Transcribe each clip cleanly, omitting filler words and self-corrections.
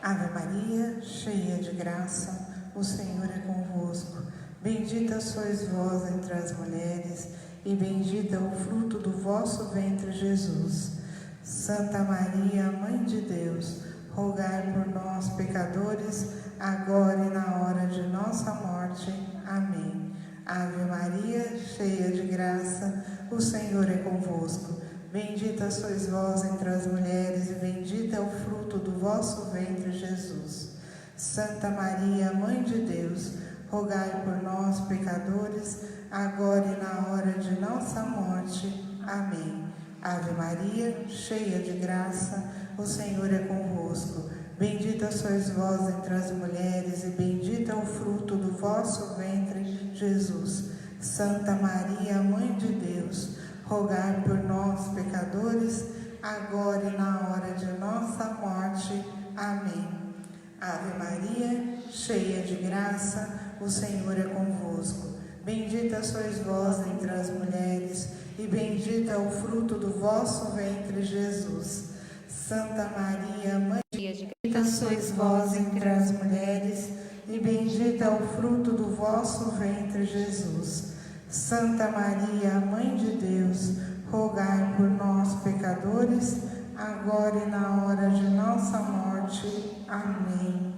Ave Maria, cheia de graça, o Senhor é convosco. Bendita sois vós entre as mulheres, e bendito é o fruto do vosso ventre, Jesus. Santa Maria, Mãe de Deus, rogai por nós, pecadores, agora e na hora de nossa morte. Amém. Ave Maria, cheia de graça, o Senhor é convosco. Bendita sois vós entre as mulheres, e bendito é o fruto do vosso ventre, Jesus. Santa Maria, Mãe de Deus, rogai por nós, pecadores, agora e na hora de nossa morte. Amém. Ave Maria, cheia de graça, o Senhor é convosco. Bendita sois vós entre as mulheres, e bendito é o fruto do vosso ventre, Jesus. Santa Maria, Mãe de Deus, rogai por nós, pecadores, agora e na hora de nossa morte. Amém. Ave Maria, cheia de graça, o Senhor é convosco. Bendita sois vós entre as mulheres, e bendito é o fruto do vosso ventre, Jesus. Santa Maria, Mãe de Deus, bendita sois vós entre as mulheres, e bendito é o fruto do vosso ventre, Jesus. Santa Maria, Mãe de Deus, rogai por nós, pecadores, agora e na hora de nossa morte. Amém.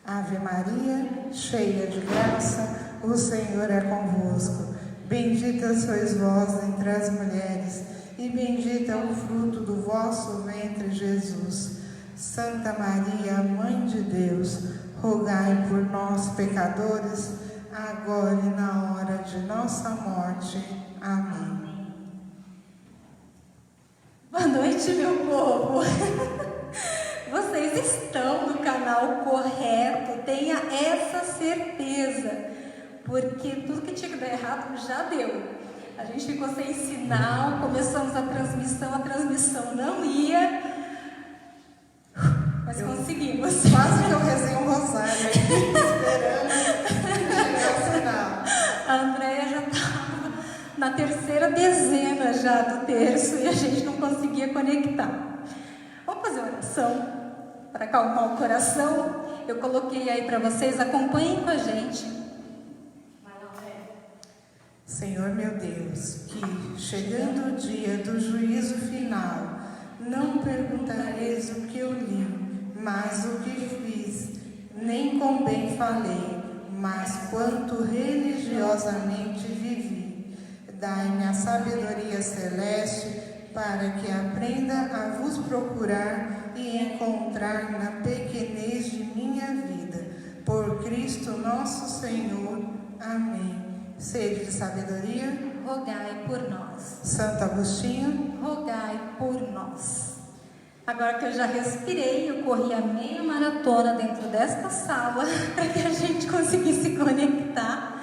Ave Maria, cheia de graça, o Senhor é convosco. Bendita sois vós entre as mulheres, e bendito é o fruto do vosso ventre, Jesus. Santa Maria, Mãe de Deus, rogai por nós, pecadores, agora e na hora de nossa morte. Amém. Boa noite, meu povo. Vocês estão no canal correto, tenha essa certeza, porque tudo que tinha que dar errado já deu. A gente ficou sem sinal, começamos a transmissão não ia, mas conseguimos. Quase que eu rezei um rosário aqui, esperando chegar o sinal. A Andréia já estava na terceira dezena já do terço e a gente não conseguia conectar. Vamos fazer uma oração para acalmar o coração. Eu coloquei aí para vocês, acompanhem com a gente. Senhor meu Deus, que, chegando o dia do juízo final, não perguntareis o que eu li, mas o que fiz, nem com bem falei, mas quanto religiosamente vivi. Dai-me a sabedoria celeste, para que aprenda a vos procurar e encontrar na pequenez de minha vida. Por Cristo nosso Senhor. Amém. Sede de sabedoria, Rogai por nós. Santo Agostinho, Rogai por nós. Agora que eu já respirei, eu corri a meia maratona dentro desta sala para que a gente conseguisse conectar.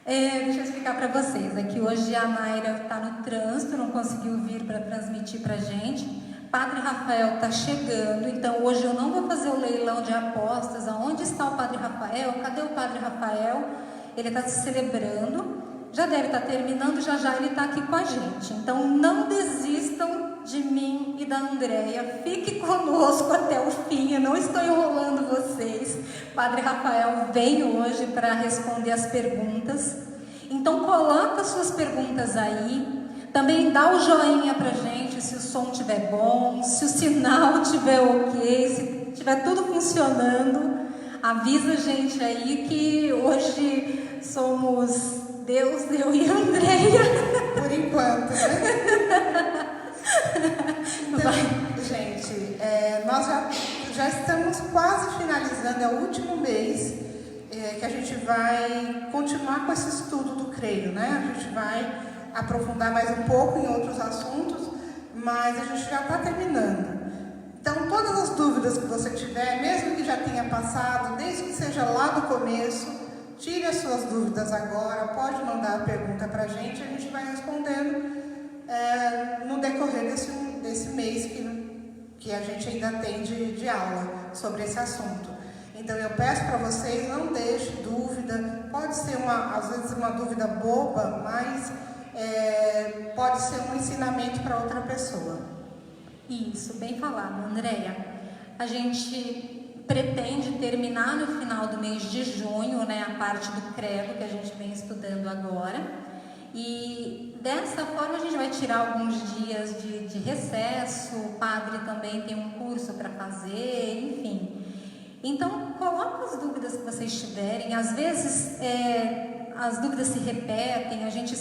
Deixa eu explicar para vocês. Aqui hoje a Mayra está no trânsito, não conseguiu vir para transmitir para a gente. Padre Rafael está chegando, então hoje eu não vou fazer o leilão de apostas. Aonde está o Padre Rafael? Cadê o Padre Rafael? Ele está se celebrando, já deve estar terminando, já ele está aqui com a gente. Então não desistam de mim e da Andréia, fique conosco até o fim, eu não estou enrolando vocês. Padre Rafael veio hoje para responder as perguntas, então coloca suas perguntas aí, também dá o joinha pra gente se o som estiver bom, se o sinal estiver ok, se estiver tudo funcionando, avisa a gente aí que hoje somos Deus, eu e a Andréia. Por enquanto, né? Então, gente, nós já estamos quase finalizando, é o último mês que a gente vai continuar com esse estudo do creio, né? A gente vai aprofundar mais um pouco em outros assuntos, mas a gente já está terminando. Então, todas as dúvidas que você tiver, mesmo que já tenha passado, desde que seja lá no começo, tire as suas dúvidas agora, pode mandar a pergunta para a gente vai respondendo no decorrer desse mês que a gente ainda tem de aula sobre esse assunto. Então eu peço para vocês, não deixem dúvida, pode ser às vezes uma dúvida boba, mas pode ser um ensinamento para outra pessoa. Isso, bem falado, Andréia. A gente pretende terminar no final do mês de junho, né, a parte do credo que a gente vem estudando agora. E dessa forma a gente vai tirar alguns dias de recesso. O padre também tem um curso para fazer, enfim. Então, coloque as dúvidas que vocês tiverem. Às vezes as dúvidas se repetem, a gente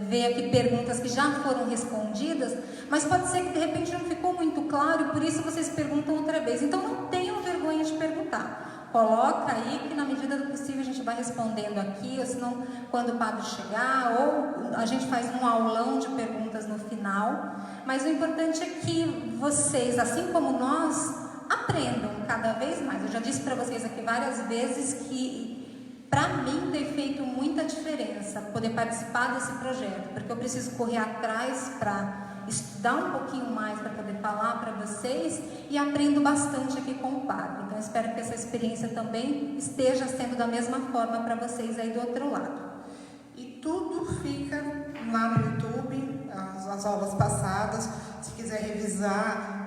vê aqui perguntas que já foram respondidas, mas pode ser que de repente não ficou muito claro e por isso vocês perguntam outra vez. Então, não tenham vergonha de perguntar. Coloca aí que na medida do possível a gente vai respondendo aqui, ou senão quando o padre chegar, ou a gente faz um aulão de perguntas no final. Mas o importante é que vocês, assim como nós, aprendam cada vez mais. Eu já disse para vocês aqui várias vezes que para mim tem feito muita diferença poder participar desse projeto, porque eu preciso correr atrás para estudar um pouquinho mais para poder falar para vocês e aprendo bastante aqui com o padre. Então eu espero que essa experiência também esteja sendo da mesma forma para vocês aí do outro lado. E tudo fica lá no YouTube, as aulas passadas, se quiser revisar.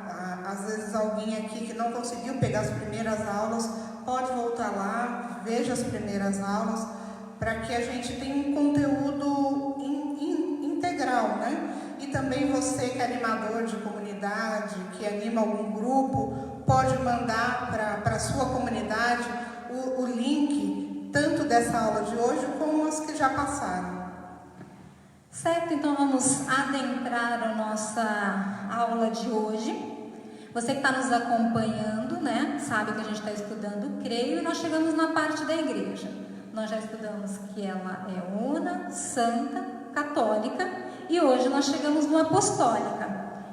Às vezes alguém aqui que não conseguiu pegar as primeiras aulas, pode voltar lá, veja as primeiras aulas, para que a gente tenha um conteúdo integral, né? E também você que é animador de comunidade, que anima algum grupo, pode mandar para a sua comunidade o link, tanto dessa aula de hoje, como as que já passaram. Certo, então vamos adentrar a nossa aula de hoje. Você que está nos acompanhando, né, sabe que a gente está estudando o creio e nós chegamos na parte da igreja. Nós já estudamos que ela é una, santa, católica e hoje nós chegamos no apostólica.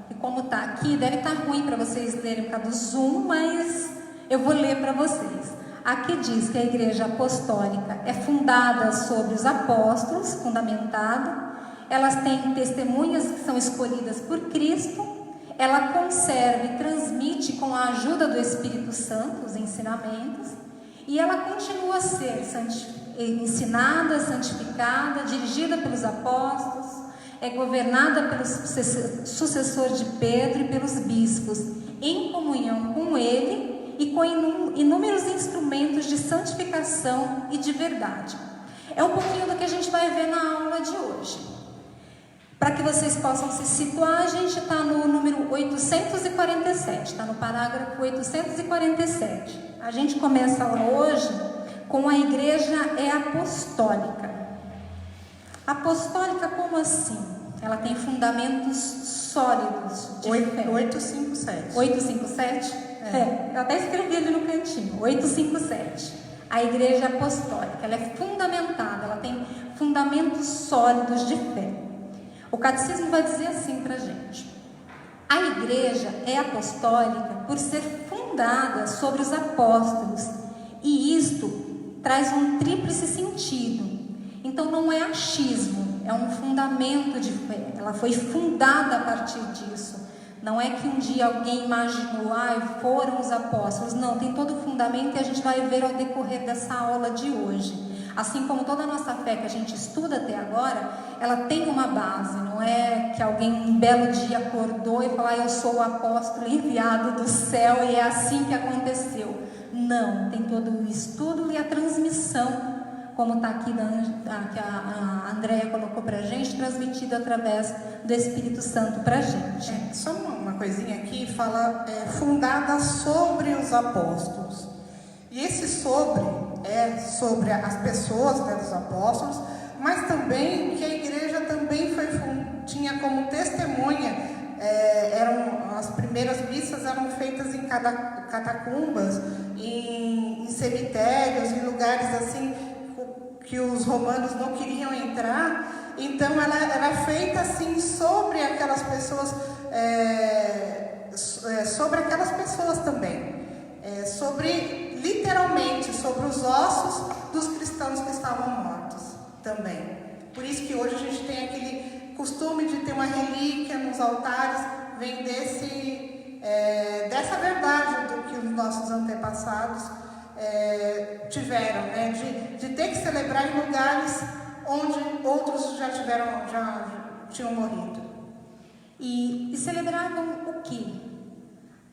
E como está aqui, deve estar ruim para vocês lerem por causa do Zoom, mas eu vou ler para vocês. Aqui diz que a igreja apostólica é fundada sobre os apóstolos, fundamentada. Elas têm testemunhas que são escolhidas por Cristo. Ela conserva e transmite com a ajuda do Espírito Santo os ensinamentos e ela continua a ser ensinada, santificada, dirigida pelos apóstolos, é governada pelo sucessor de Pedro e pelos bispos, em comunhão com ele e com inúmeros instrumentos de santificação e de verdade. É um pouquinho do que a gente vai ver na aula de hoje. Para que vocês possam se situar, a gente está no número 847, está no parágrafo 847. A gente começa lá hoje com a igreja é apostólica. Apostólica como assim? Ela tem fundamentos sólidos de fé. 857. 857? Eu até escrevi ali no cantinho, 857. A igreja apostólica, ela é fundamentada, ela tem fundamentos sólidos de fé. O catecismo vai dizer assim para a gente: a igreja é apostólica por ser fundada sobre os apóstolos, e isto traz um tríplice sentido. Então não é achismo, é um fundamento de fé. Ela foi fundada a partir disso. Não é que um dia alguém imaginou, foram os apóstolos. Não, tem todo o fundamento e a gente vai ver ao decorrer dessa aula de hoje. Assim como toda a nossa fé que a gente estuda até agora, ela tem uma base, não é que alguém um belo dia acordou e falou, eu sou o apóstolo enviado do céu e é assim que aconteceu. Não, tem todo o estudo e a transmissão, como está aqui que a Andréia colocou para a gente, transmitido através do Espírito Santo para a gente. Só uma coisinha aqui, fala fundada sobre os apóstolos. E esse sobre é sobre as pessoas, né, dos apóstolos, mas também que a igreja também tinha como testemunha, as primeiras missas eram feitas em catacumbas, em cemitérios, em lugares assim que os romanos não queriam entrar. Então ela era feita assim sobre aquelas pessoas, também, literalmente sobre os ossos dos cristãos que estavam mortos também. Por isso que hoje a gente tem aquele costume de ter uma relíquia nos altares, vem dessa verdade do que os nossos antepassados tiveram, né? De ter que celebrar em lugares onde outros já tinham morrido. E celebravam o quê?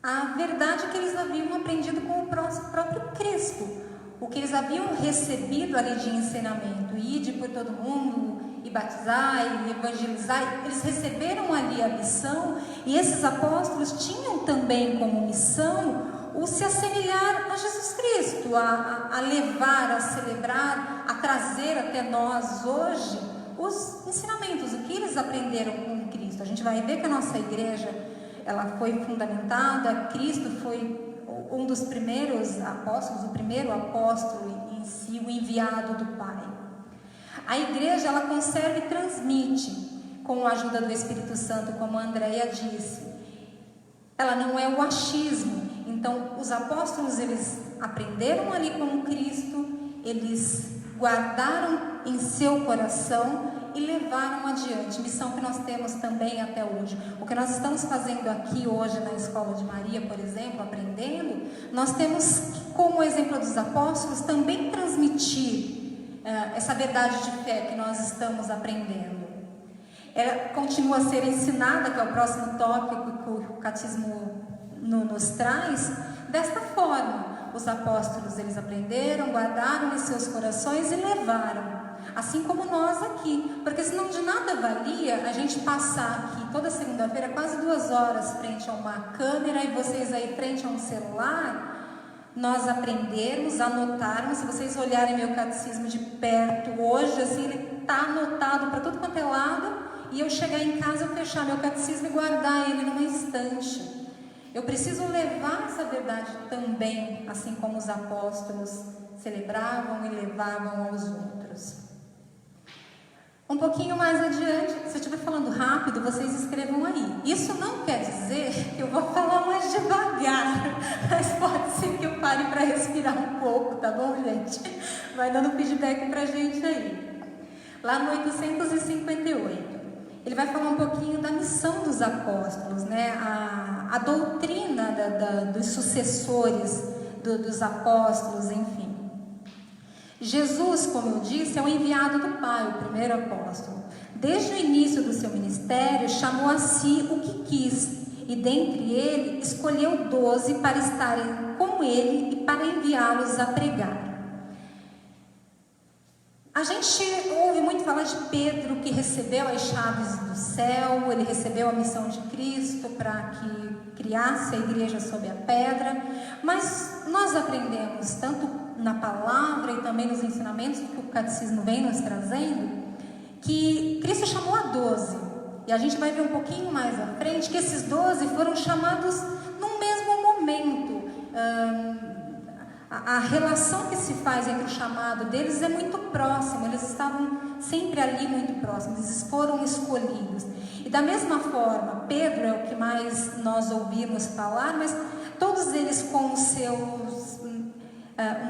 a verdade que eles haviam aprendido com o próprio Cristo, o que eles haviam recebido ali de ensinamento, ide por todo mundo e batizar e evangelizar. Eles receberam ali a missão, e esses apóstolos tinham também como missão o se assemelhar a Jesus Cristo, a levar, a celebrar, a trazer até nós hoje os ensinamentos, o que eles aprenderam com Cristo. A gente vai ver que a nossa igreja, ela foi fundamentada, Cristo foi um dos primeiros apóstolos, o primeiro apóstolo em si, o enviado do Pai. A igreja, ela conserva e transmite com a ajuda do Espírito Santo, como a Andréia disse. Ela não é o achismo. Então, os apóstolos, eles aprenderam ali com Cristo, eles guardaram em seu coração e levaram adiante, missão que nós temos também até hoje. O que nós estamos fazendo aqui hoje na Escola de Maria, por exemplo, aprendendo, nós temos que, como exemplo dos apóstolos, também transmitir essa verdade de fé que nós estamos aprendendo. Ela continua a ser ensinada, que é o próximo tópico que o catecismo nos traz, desta forma. Os apóstolos, eles aprenderam, guardaram em seus corações e levaram. Assim como nós aqui, porque senão de nada valia a gente passar aqui toda segunda-feira quase 2 horas frente a uma câmera e vocês aí frente a um celular. Nós aprendermos, anotarmos. Se vocês olharem meu catecismo de perto hoje, assim, ele está anotado para tudo quanto é lado, e eu chegar em casa, fechar meu catecismo e guardar ele numa estante. Eu preciso levar essa verdade também, assim como os apóstolos celebravam e levavam aos outros. Um pouquinho mais adiante, se eu estiver falando rápido, vocês escrevam aí. Isso não quer dizer que eu vou falar mais devagar, mas pode ser que eu pare para respirar um pouco, tá bom, gente? Vai dando feedback pra gente aí. Lá no 858, ele vai falar um pouquinho da missão dos apóstolos, né? A doutrina dos sucessores dos apóstolos, enfim. Jesus, como eu disse, é o enviado do Pai, o primeiro apóstolo. Desde o início do seu ministério, chamou a si o que quis, e dentre ele escolheu 12 para estarem com ele e para enviá-los a pregar. A gente ouve muito falar de Pedro, que recebeu as chaves do céu, ele recebeu a missão de Cristo para que criasse a igreja sob a pedra, mas nós aprendemos, tanto na palavra e também nos ensinamentos que o catecismo vem nos trazendo, que Cristo chamou a 12, e a gente vai ver um pouquinho mais à frente, que esses 12 foram chamados num mesmo momento. A relação que se faz entre o chamado deles é muito próxima, eles estavam sempre ali muito próximos, eles foram escolhidos. E da mesma forma, Pedro é o que mais nós ouvimos falar, mas todos eles com os seus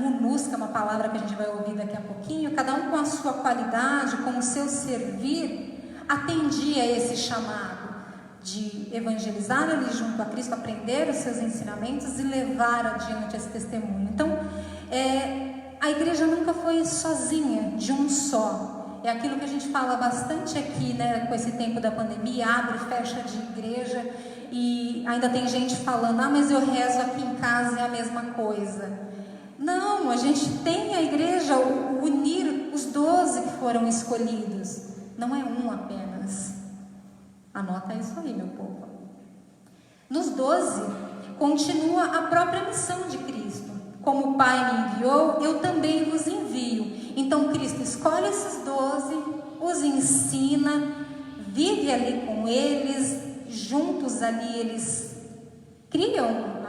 munus, que é uma palavra que a gente vai ouvir daqui a pouquinho, cada um com a sua qualidade, com o seu servir, atendia a esse chamado de evangelizar ali junto a Cristo, aprender os seus ensinamentos e levar adiante esse testemunho. Então, a igreja nunca foi sozinha, de um só. É aquilo que a gente fala bastante aqui, né, com esse tempo da pandemia, abre e fecha de igreja, e ainda tem gente falando, mas eu rezo aqui em casa, é a mesma coisa. Não, a gente tem a igreja, unir os 12 que foram escolhidos, não é um apenas. Anota isso aí, meu povo. Nos 12, continua a própria missão de Cristo. Como o Pai me enviou, eu também vos envio. Então, Cristo escolhe esses 12, os ensina, vive ali com eles, juntos ali eles criam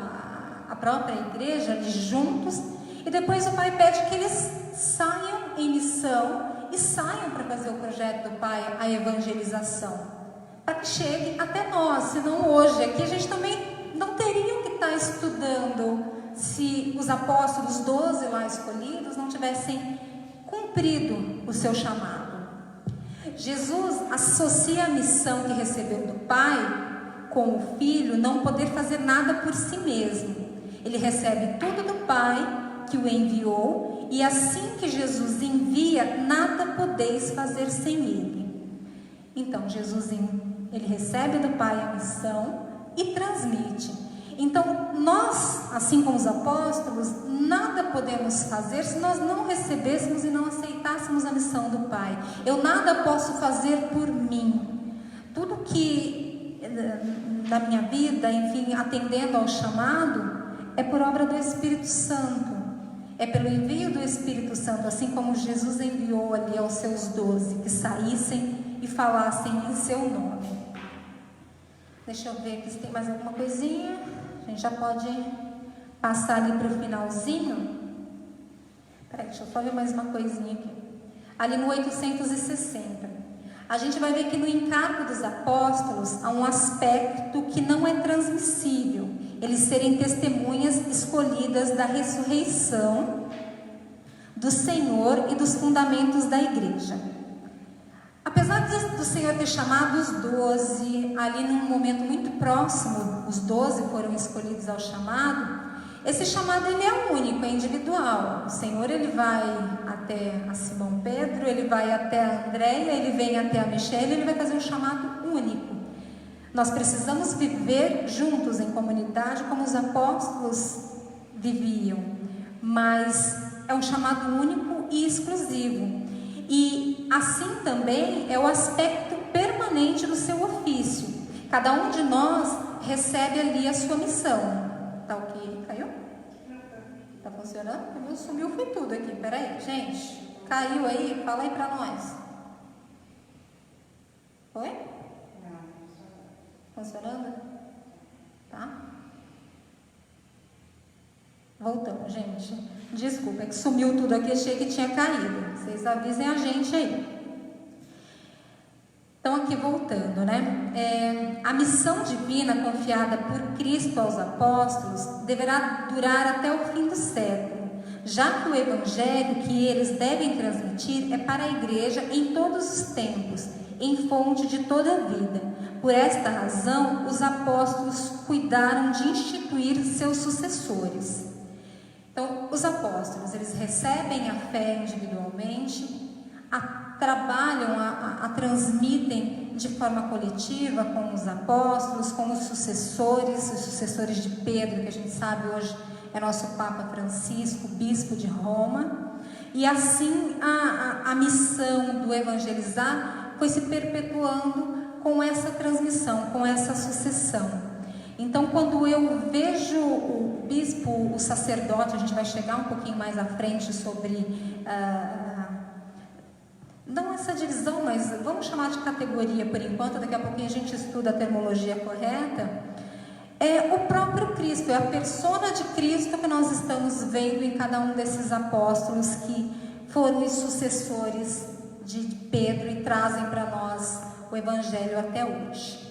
a própria igreja ali juntos, e depois o Pai pede que eles saiam em missão e saiam para fazer o projeto do Pai, a evangelização, para que chegue até nós. Senão hoje aqui a gente também não teria que estar estudando se os apóstolos 12 lá escolhidos não tivessem cumprido o seu chamado. Jesus associa a missão que recebeu do Pai com o Filho não poder fazer nada por si mesmo. Ele recebe tudo do Pai que o enviou, e assim que Jesus envia, nada podeis fazer sem ele. Então Jesus ele recebe do Pai a missão e transmite. Então, nós, assim como os apóstolos, nada podemos fazer se nós não recebêssemos e não aceitássemos a missão do Pai. Eu nada posso fazer por mim. Tudo que na minha vida, enfim, atendendo ao chamado, é por obra do Espírito Santo. É pelo envio do Espírito Santo, assim como Jesus enviou ali aos seus 12, que saíssem e falassem em seu nome. Deixa eu ver aqui se tem mais alguma coisinha. A gente já pode passar ali para o finalzinho. Peraí, deixa eu só ver mais uma coisinha aqui. Ali no 860. A gente vai ver que no encargo dos apóstolos há um aspecto que não é transmissível. Eles serem testemunhas escolhidas da ressurreição do Senhor e dos fundamentos da igreja. Apesar do Senhor ter chamado os 12, ali num momento muito próximo, os 12 foram escolhidos ao chamado, esse chamado ele é único, é individual. O Senhor ele vai até a Simão Pedro, ele vai até a Andréia, ele vem até a Michele, ele vai fazer um chamado único. Nós precisamos viver juntos em comunidade como os apóstolos viviam, mas é um chamado único e exclusivo. E assim também é o aspecto permanente do seu ofício. Cada um de nós recebe ali a sua missão. Tá ok? Caiu? Tá funcionando? Sumiu, foi tudo aqui. Peraí, gente. Caiu aí? Fala aí pra nós. Foi? Funcionando? Tá? Voltamos, gente. Desculpa, é que sumiu tudo aqui, achei que tinha caído. Vocês avisem a gente aí. Então, aqui voltando, né? A missão divina confiada por Cristo aos apóstolos deverá durar até o fim do século, já que o evangelho que eles devem transmitir é para a igreja em todos os tempos, em fonte de toda a vida. Por esta razão, os apóstolos cuidaram de instituir seus sucessores. Então, os apóstolos, eles recebem a fé individualmente, trabalham, a transmitem de forma coletiva com os apóstolos, com os sucessores de Pedro, que a gente sabe hoje é nosso Papa Francisco, bispo de Roma. E assim a missão do evangelizar foi se perpetuando com essa transmissão, com essa sucessão. Então, quando eu vejo o bispo, o sacerdote, a gente vai chegar um pouquinho mais à frente sobre, não essa divisão, mas vamos chamar de categoria por enquanto, daqui a pouquinho a gente estuda a terminologia correta. É o próprio Cristo, é a persona de Cristo que nós estamos vendo em cada um desses apóstolos que foram os sucessores de Pedro e trazem para nós o Evangelho até hoje.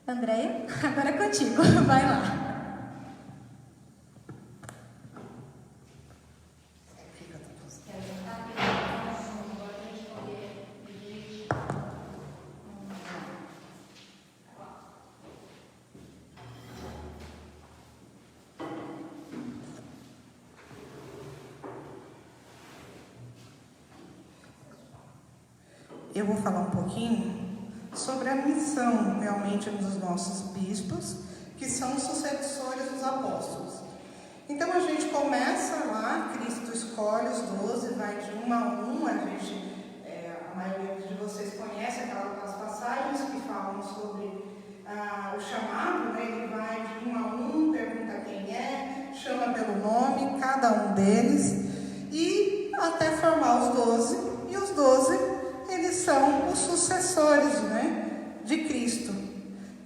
Andréia, agora é contigo, vai lá. Eu vou falar um pouquinho sobre a missão realmente dos nossos bispos, que são os sucessores dos apóstolos. Então a gente começa lá, Cristo escolhe os 12, vai de um a um, a maioria de vocês conhece aquelas passagens que falam sobre o chamado, né? Ele vai de um a um, pergunta quem é, chama pelo nome, cada um deles, e até formar os 12, e os 12 eles são os sucessores, né, de Cristo,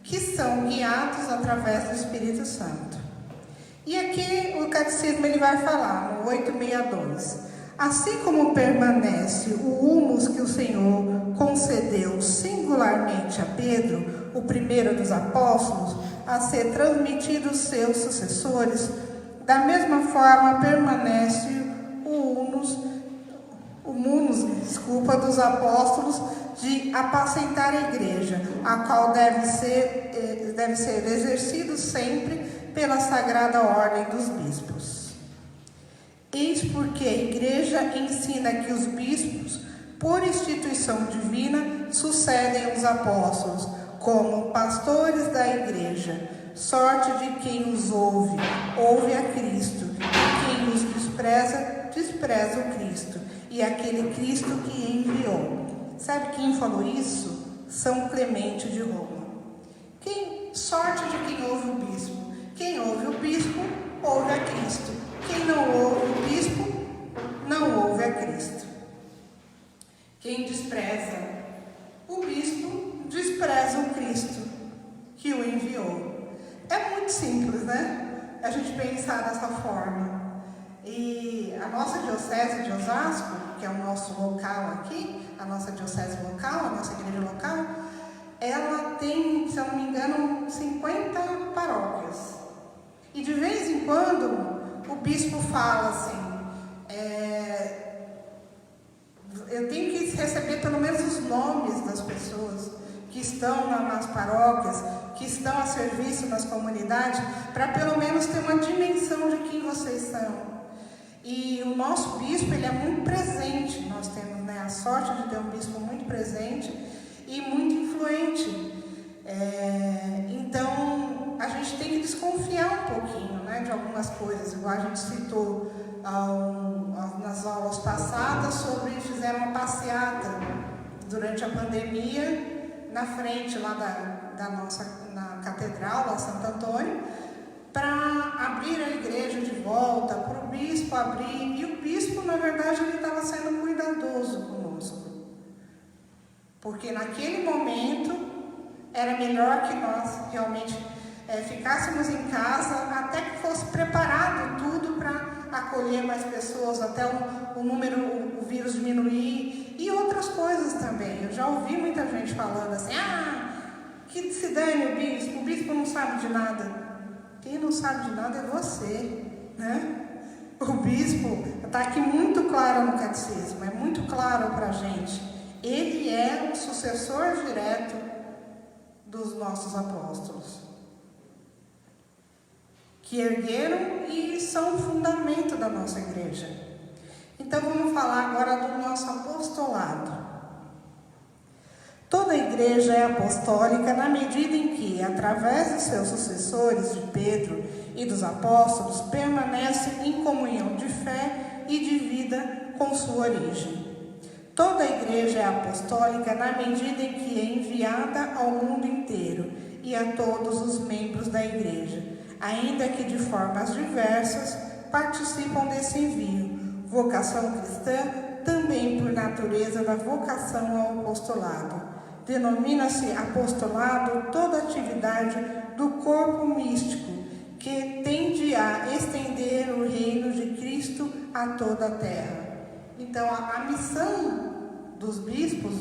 que são guiados através do Espírito Santo. E aqui o catecismo ele vai falar, no 862, assim como permanece o humus que o Senhor concedeu singularmente a Pedro, o primeiro dos apóstolos, a ser transmitido aos seus sucessores, da mesma forma permanece o humus dos apóstolos de apacentar a igreja, a qual deve ser exercido sempre pela sagrada ordem dos bispos. Eis porque a igreja ensina que os bispos, por instituição divina, sucedem os apóstolos como pastores da igreja, Sorte de quem os ouve, ouve a Cristo. E quem os despreza, despreza o Cristo. E aquele Cristo que enviou. Sabe quem falou isso? São Clemente de Roma. Sorte de quem ouve o bispo. Quem ouve o bispo, ouve a Cristo. Quem não ouve o bispo, não ouve a Cristo. Quem despreza o bispo, despreza o Cristo que o enviou. É muito simples, né? A gente pensar dessa forma. E a nossa diocese de Osasco, que é o nosso local aqui, a nossa diocese local, a nossa igreja local, ela tem, se eu não me engano, 50 paróquias. E de vez em quando o bispo fala assim, eu tenho que receber pelo menos os nomes das pessoas que estão nas paróquias, que estão a serviço nas comunidades, para pelo menos ter uma dimensão de quem vocês são. E o nosso bispo, ele é muito presente. Nós temos, né, a sorte de ter um bispo muito presente e muito influente. Então, a gente tem que desconfiar um pouquinho, né, de algumas coisas, igual a gente citou nas aulas passadas sobre fizeram uma passeata durante a pandemia na frente lá da nossa na catedral, lá Santo Antônio, para abrir a igreja de volta, para o bispo abrir, e o bispo, na verdade, ele estava sendo cuidadoso conosco, porque naquele momento era melhor que nós realmente ficássemos em casa até que fosse preparado tudo para acolher mais pessoas, até o vírus diminuir, e outras coisas também. Eu já ouvi muita gente falando assim, que se dane o bispo não sabe de nada. Quem não sabe de nada é você, né? O bispo está aqui muito claro no catecismo, é muito claro para a gente. Ele é o sucessor direto dos nossos apóstolos, que ergueram e são o fundamento da nossa igreja. Então vamos falar agora do nosso apostolado. Toda a igreja é apostólica na medida em que, através dos seus sucessores, de Pedro e dos apóstolos, permanece em comunhão de fé e de vida com sua origem. Toda a igreja é apostólica na medida em que é enviada ao mundo inteiro e a todos os membros da igreja, ainda que de formas diversas, participam desse envio. Vocação cristã, também por natureza da vocação ao apostolado. Denomina-se apostolado toda atividade do corpo místico que tende a estender o reino de Cristo a toda a terra. Então, a missão dos bispos,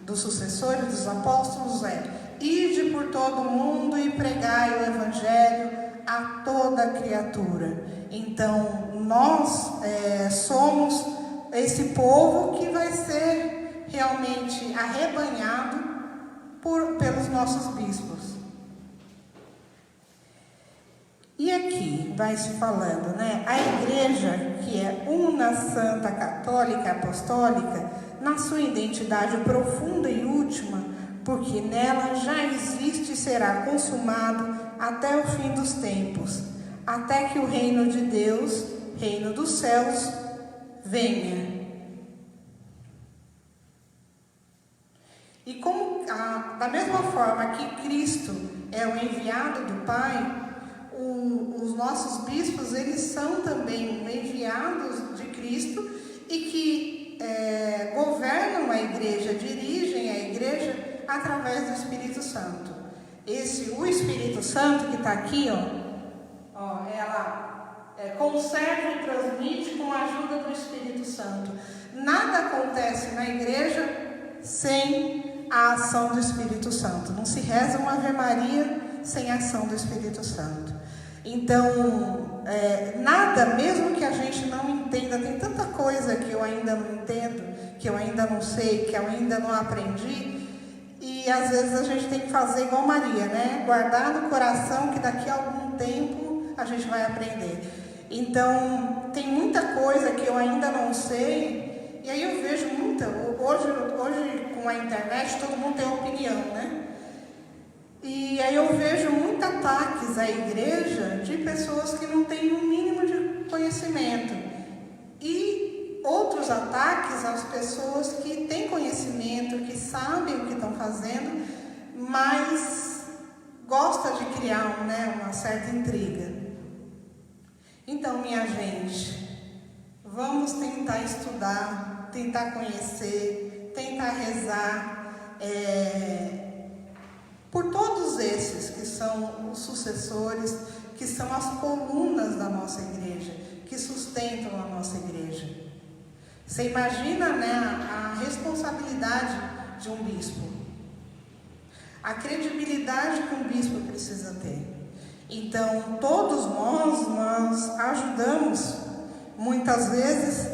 dos sucessores dos apóstolos é: ide por todo o mundo e pregai o evangelho a toda pequena. Então, nós somos esse povo que vai ser realmente arrebanhado pelos nossos bispos. E aqui vai se falando, né? A igreja, que é una, santa, católica, apostólica, na sua identidade profunda e última, porque nela já existe e será consumado até o fim dos tempos, até que o reino de Deus, reino dos céus, venha. E como, da mesma forma que Cristo é o enviado do Pai, os nossos bispos, eles são também enviados de Cristo e que governam a igreja, dirigem a igreja através do Espírito Santo. O Espírito Santo que está aqui, ela conserva e transmite com a ajuda do Espírito Santo. Nada acontece na igreja sem a ação do Espírito Santo. Não se reza uma Ave Maria sem a ação do Espírito Santo. Então, nada, mesmo que a gente não entenda, tem tanta coisa que eu ainda não entendo, que eu ainda não sei, que eu ainda não aprendi, e às vezes a gente tem que fazer igual Maria, né? Guardar no coração que daqui a algum tempo a gente vai aprender. Então, tem muita coisa que eu ainda não sei, e aí eu vejo muita, hoje com a internet todo mundo tem opinião, né? E aí eu vejo muita ataques à igreja de pessoas que não têm um mínimo de conhecimento. E outros ataques às pessoas que têm conhecimento, que sabem o que estão fazendo, mas gosta de criar uma certa intriga. Então, minha gente, vamos tentar estudar, tentar conhecer, tentar rezar por todos esses que são os sucessores, que são as colunas da nossa igreja, que sustentam a nossa igreja. Você imagina, a responsabilidade de um bispo, a credibilidade que um bispo precisa ter. Então, todos nós ajudamos, muitas vezes,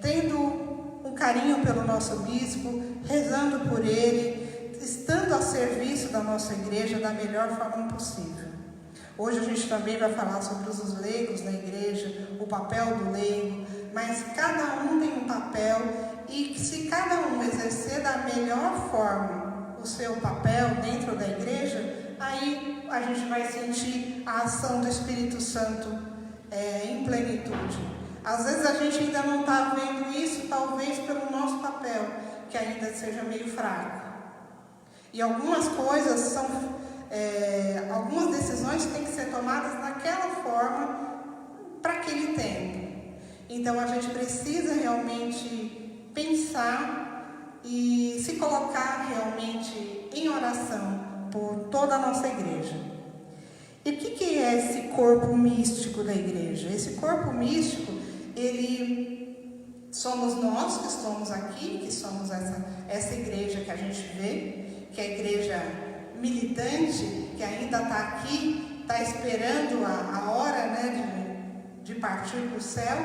tendo um carinho pelo nosso bispo, rezando por ele, estando a serviço da nossa igreja da melhor forma possível. Hoje a gente também vai falar sobre os leigos na igreja, o papel do leigo, mas cada um tem um papel, e se cada um exercer da melhor forma o seu papel dentro da igreja, aí a gente vai sentir a ação do Espírito Santo em plenitude. Às vezes a gente ainda não está vendo isso, talvez pelo nosso papel, que ainda seja meio fraco. E algumas coisas algumas decisões têm que ser tomadas naquela forma, para aquele tempo. Então a gente precisa realmente pensar e se colocar realmente em oração por toda a nossa igreja. E o que é esse corpo místico da igreja? Esse corpo místico, ele somos nós que estamos aqui, que somos essa igreja que a gente vê, que é a igreja militante, que ainda está aqui, está esperando a hora de partir para o céu,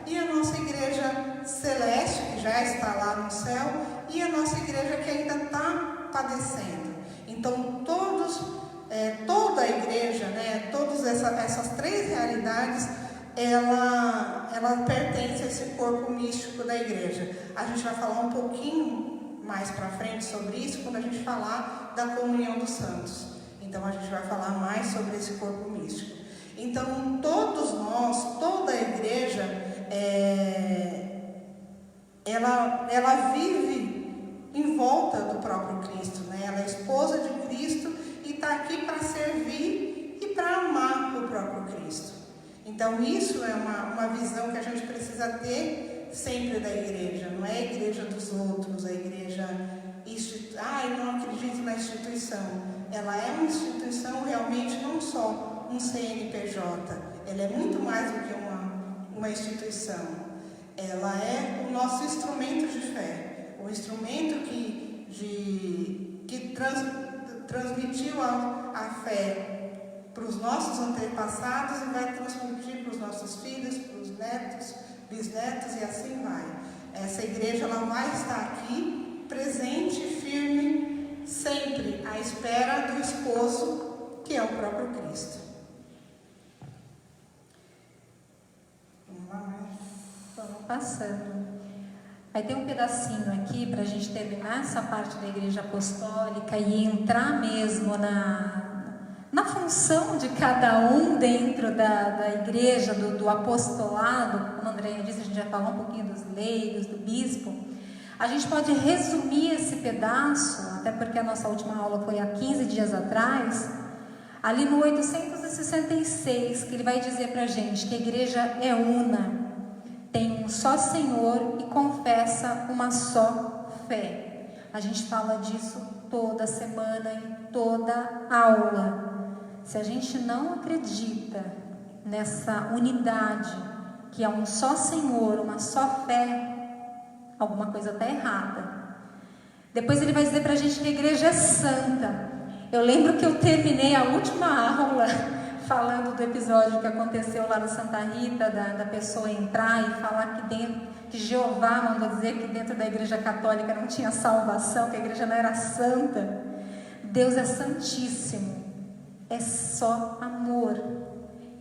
e a nossa igreja celeste, que já está lá no céu, e a nossa igreja que ainda está padecendo. Então, toda a igreja, todas essas três realidades, ela pertence a esse corpo místico da igreja. A gente vai falar um pouquinho mais para frente sobre isso, quando a gente falar da comunhão dos santos. Então, a gente vai falar mais sobre esse corpo místico. Então, todos nós, toda a igreja, ela vive em volta do próprio Cristo, Ela é esposa de Cristo e está aqui para servir e para amar o próprio Cristo. Então, isso é uma visão que a gente precisa ter sempre da igreja. Não é a igreja dos outros, a igreja... eu não acredito na instituição. Ela é uma instituição realmente, não só um CNPJ. Ela é muito mais do que uma instituição. Ela é o nosso instrumento de fé. O instrumento que transmitiu a fé para os nossos antepassados e vai transmitir para os nossos filhos, para os netos, bisnetos e assim vai. Essa igreja ela vai estar aqui, presente e firme, sempre à espera do esposo, que é o próprio Cristo. Vamos passando. Aí tem um pedacinho aqui para a gente terminar essa parte da igreja apostólica e entrar mesmo na função de cada um dentro da igreja, do apostolado. Como a Andréia disse, a gente já falou um pouquinho dos leigos, do bispo. A gente pode resumir esse pedaço, até porque a nossa última aula foi há 15 dias atrás, ali no 866, que ele vai dizer para a gente que a igreja é una, tem um só Senhor e confessa uma só fé. A gente fala disso toda semana, em toda aula. Se a gente não acredita nessa unidade, que é um só Senhor, uma só fé, alguma coisa está errada. Depois ele vai dizer para a gente que a igreja é santa. Eu lembro que eu terminei a última aula falando do episódio que aconteceu lá no Santa Rita, da pessoa entrar e falar que Jeová mandou dizer que dentro da igreja católica não tinha salvação, que a igreja não era santa. Deus é santíssimo, é só amor.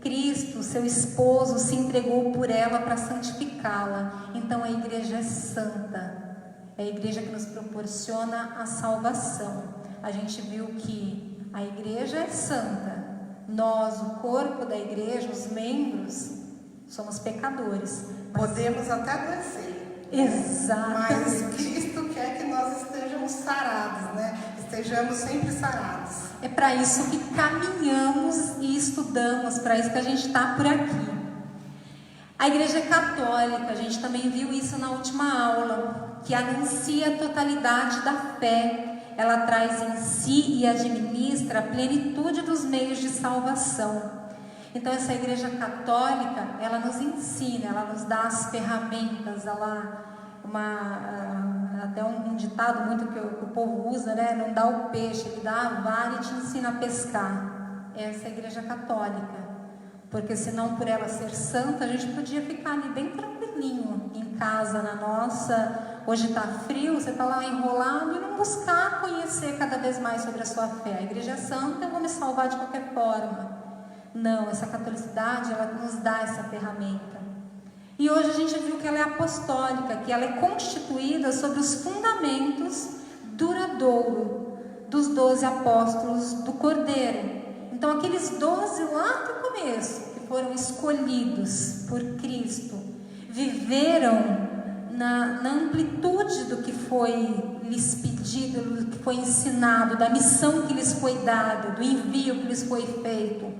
Cristo, seu esposo, se entregou por ela para santificá-la. Então a igreja é santa, é a igreja que nos proporciona a salvação. A gente viu que A igreja é santa. Nós, o corpo da igreja, os membros, somos pecadores. Podemos até adoecer. Exatamente. Mas Cristo quer que nós estejamos sarados, né? Estejamos sempre sarados. É para isso que caminhamos e estudamos, para isso que a gente está por aqui. A igreja católica, a gente também viu isso na última aula, que anuncia a totalidade da fé. Ela traz em si e administra a plenitude dos meios de salvação. Então essa igreja católica, ela nos ensina, ela nos dá as ferramentas, até um ditado muito que o povo usa, né? Não dá o peixe, ele dá a vara e te ensina a pescar. Essa é a igreja católica. Porque senão, por ela ser santa, a gente podia ficar ali bem tranquilinho em casa, na nossa. Hoje está frio, você está lá enrolado e não buscar conhecer cada vez mais sobre a sua fé. A igreja é santa, eu vou me salvar de qualquer forma. Não, essa catolicidade, ela nos dá essa ferramenta. E hoje a gente viu que ela é apostólica, que ela é constituída sobre os fundamentos duradouros dos 12 apóstolos do Cordeiro. Então aqueles 12 lá do começo, que foram escolhidos por Cristo, viveram na amplitude do que foi lhes pedido, do que foi ensinado, da missão que lhes foi dada, do envio que lhes foi feito.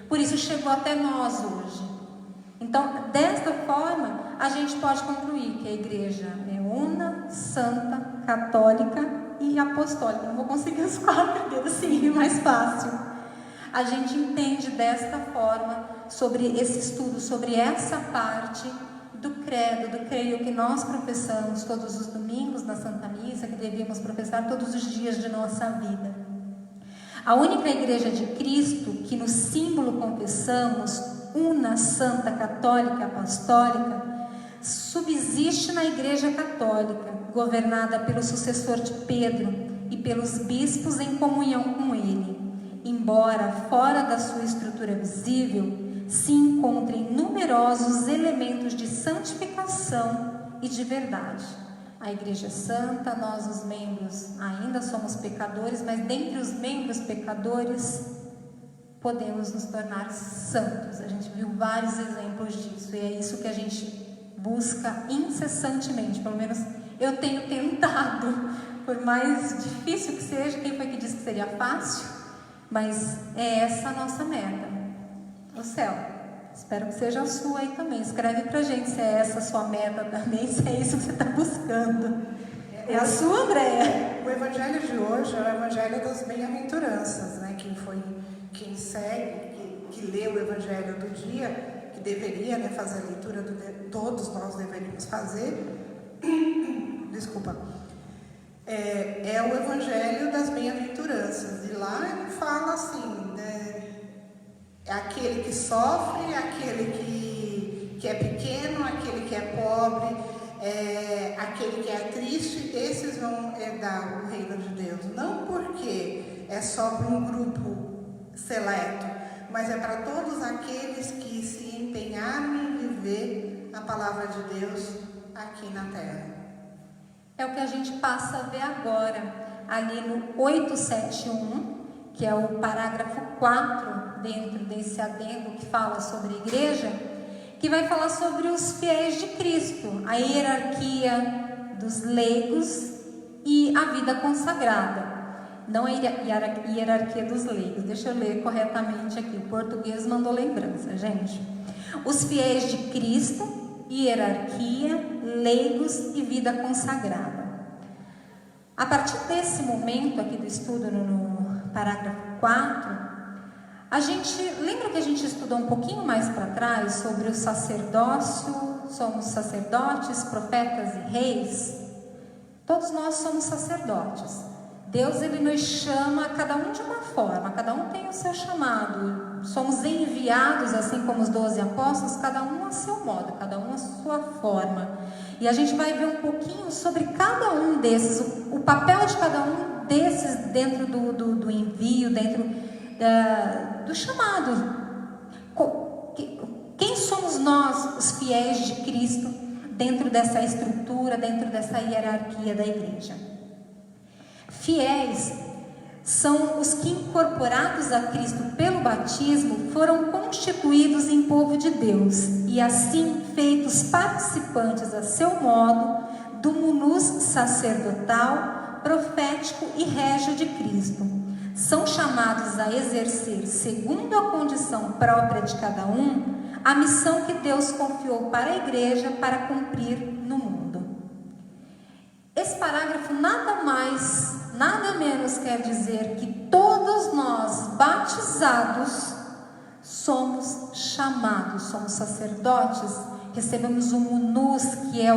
Por isso chegou até nós hoje. Então, desta forma, a gente pode concluir que a igreja é una, santa, católica e apostólica. Não vou conseguir os 4 dedos assim, é mais fácil. A gente entende desta forma sobre esse estudo, sobre essa parte do credo, do creio que nós professamos todos os domingos na Santa Missa, que devíamos professar todos os dias de nossa vida. A única igreja de Cristo que no símbolo confessamos, una, santa, católica, apostólica, subsiste na igreja católica, governada pelo sucessor de Pedro e pelos bispos em comunhão com ele. Embora fora da sua estrutura visível, se encontrem numerosos elementos de santificação e de verdade. A igreja é santa, nós os membros ainda somos pecadores, mas dentre os membros pecadores podemos nos tornar santos. A gente viu vários exemplos disso e é isso que a gente busca incessantemente. Pelo menos eu tenho tentado, por mais difícil que seja. Quem foi que disse que seria fácil? Mas é essa a nossa meta, o céu. Espero que seja a sua aí também. Escreve pra gente se é essa a sua meta também, se é isso que você está buscando. É a sua, Andréia? O evangelho de hoje é o evangelho das bem-aventuranças, né? Quem segue, que lê o evangelho do dia, que deveria, né, fazer a leitura, todos nós deveríamos fazer. Desculpa. É o evangelho das bem-aventuranças. E lá ele fala assim, né? É aquele que sofre, aquele que é pequeno, aquele que é pobre, aquele que é triste, esses vão herdar o reino de Deus. Não porque é só para um grupo seleto, mas é para todos aqueles que se empenharam em viver a palavra de Deus aqui na terra. É o que a gente passa a ver agora, ali no 871, que é o parágrafo 4, dentro desse adendo que fala sobre a igreja, que vai falar sobre os fiéis de Cristo, a hierarquia dos leigos e a vida consagrada. Não a hierarquia dos leigos, deixa eu ler corretamente aqui, o português mandou lembrança, gente. Os fiéis de Cristo, hierarquia, leigos e vida consagrada. A partir desse momento aqui do estudo no parágrafo 4, a gente lembra que a gente estudou um pouquinho mais para trás sobre o sacerdócio, somos sacerdotes, profetas e reis. Todos nós somos sacerdotes. Deus, ele nos chama, cada um de uma forma, cada um tem o seu chamado. Somos enviados, assim como os 12 apóstolos, cada um a seu modo, cada um a sua forma. E a gente vai ver um pouquinho sobre cada um desses, o papel de cada um desses dentro do envio, dentro do chamado. Quem somos nós, os fiéis de Cristo, dentro dessa estrutura, dentro dessa hierarquia da igreja? Fiéis são os que, incorporados a Cristo pelo batismo, foram constituídos em povo de Deus e assim feitos participantes a seu modo do munus sacerdotal, profético e régio de Cristo. São chamados a exercer, segundo a condição própria de cada um, a missão que Deus confiou para a igreja para cumprir no mundo. Esse parágrafo nada mais, nada menos quer dizer que todos nós batizados somos chamados, somos sacerdotes, recebemos o munus, que é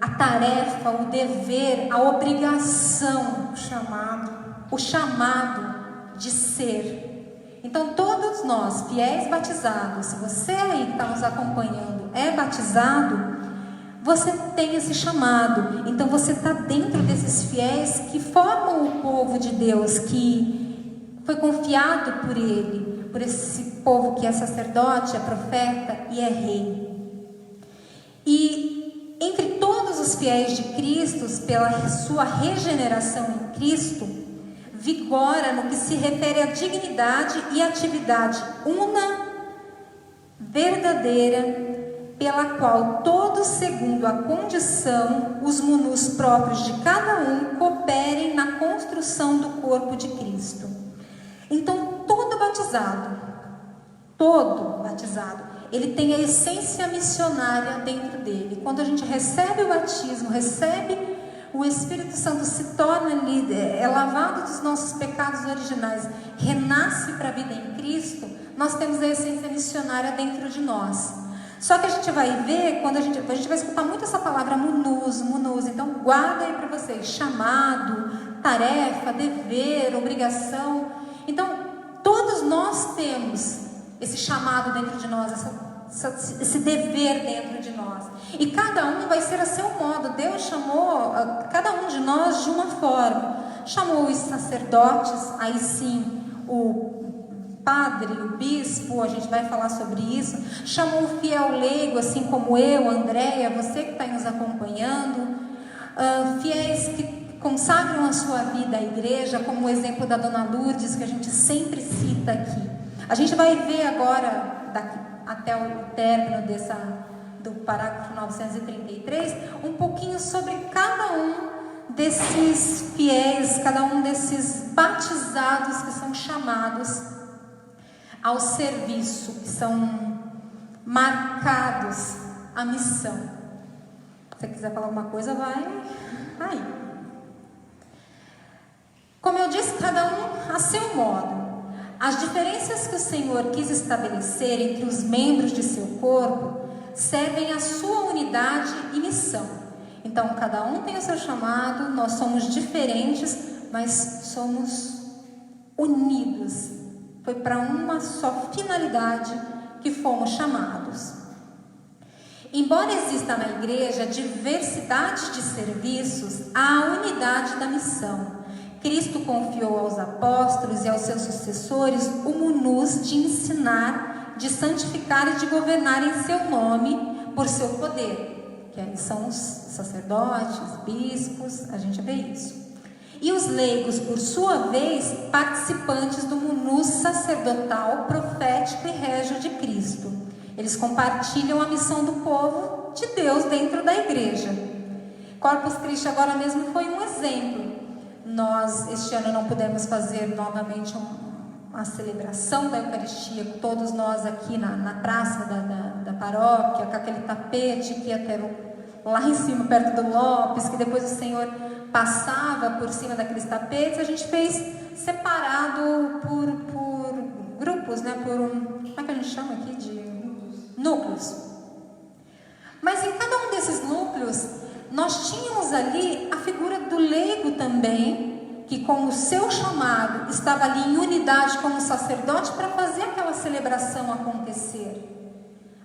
a tarefa, o dever, a obrigação, o chamado de ser. Então todos nós, fiéis batizados, se você aí que está nos acompanhando é batizado, você tem esse chamado. Então você está dentro desses fiéis que formam o povo de Deus, que foi confiado por Ele, por esse povo que é sacerdote, é profeta e é rei. E entre todos os fiéis de Cristo, pela sua regeneração em Cristo, vigora no que se refere à dignidade e atividade una, verdadeira, pela qual todos, segundo a condição, os munus próprios de cada um, cooperem na construção do corpo de Cristo. Então, todo batizado, ele tem a essência missionária dentro dele. Quando a gente recebe o batismo, recebe o Espírito Santo, se torna líder, é lavado dos nossos pecados originais, renasce para a vida em Cristo, nós temos a essência missionária dentro de nós. Só que a gente vai ver, quando a gente vai escutar muito essa palavra munus, então guarda aí para vocês, chamado, tarefa, dever, obrigação. Então, todos nós temos esse chamado dentro de nós, esse dever dentro de nós. E cada um vai ser a seu modo. Deus chamou cada um de nós de uma forma. Chamou os sacerdotes, aí sim, o padre, o bispo, a gente vai falar sobre isso. Chamou o fiel leigo, assim como eu, Andréia, você que está nos acompanhando. Fiéis que consagram a sua vida à igreja, como o exemplo da Dona Lourdes, que a gente sempre cita aqui. A gente vai ver agora, daqui até o término do parágrafo 933, um pouquinho sobre cada um desses fiéis, cada um desses batizados que são chamados ao serviço, que são marcados à missão. Se você quiser falar alguma coisa, vai aí. Como eu disse, cada um a seu modo. As diferenças que o Senhor quis estabelecer entre os membros de seu corpo servem à sua unidade e missão. Então, cada um tem o seu chamado, nós somos diferentes, mas somos unidos. Foi para uma só finalidade que fomos chamados. Embora exista na igreja diversidade de serviços, há a unidade da missão. Cristo confiou aos apóstolos e aos seus sucessores o munus de ensinar, de santificar e de governar em seu nome por seu poder. Que aí são os sacerdotes, bispos, a gente vê isso. E os leigos, por sua vez, participantes do munus sacerdotal, profético e régio de Cristo. Eles compartilham a missão do povo de Deus dentro da igreja. Corpus Christi agora mesmo foi um exemplo. Nós, este ano, não pudemos fazer novamente uma celebração da Eucaristia, todos nós aqui na praça da paróquia, com aquele tapete que ia até lá em cima, perto do Lopes, que depois o Senhor passava por cima daqueles tapetes. A gente fez separado por grupos, né? Como é que a gente chama aqui? De núcleos. Mas em cada um desses núcleos, nós tínhamos ali a figura do leigo também, que com o seu chamado estava ali em unidade como sacerdote para fazer aquela celebração acontecer.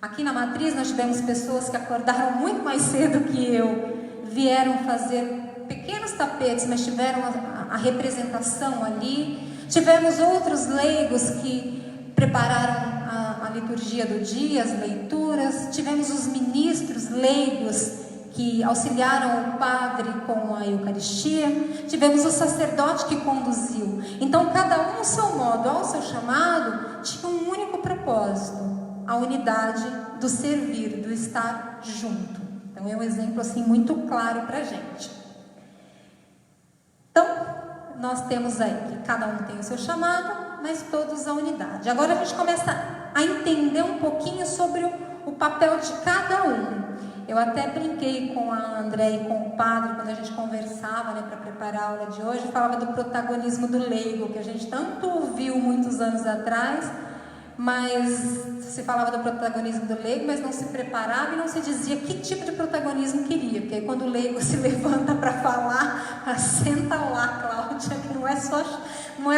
Aqui na Matriz nós tivemos pessoas que acordaram muito mais cedo que eu, vieram fazer pequenos tapetes, mas tiveram a representação ali. Tivemos outros leigos que prepararam a liturgia do dia, as leituras. Tivemos os ministros leigos que auxiliaram o padre com a Eucaristia, tivemos o sacerdote que conduziu. Então, cada um ao seu modo, ao seu chamado, tinha um único propósito: a unidade do servir, do estar junto. Então, é um exemplo assim muito claro para a gente. Então, nós temos aí que cada um tem o seu chamado, mas todos a unidade. Agora a gente começa a entender um pouquinho sobre o papel de cada um. Eu até brinquei com a André e com o padre, quando a gente conversava, né, para preparar a aula de hoje, falava do protagonismo do leigo, que a gente tanto ouviu muitos anos atrás, mas se falava do protagonismo do leigo, mas não se preparava e não se dizia que tipo de protagonismo queria, porque aí quando o leigo se levanta para falar, senta lá, Cláudia, que não é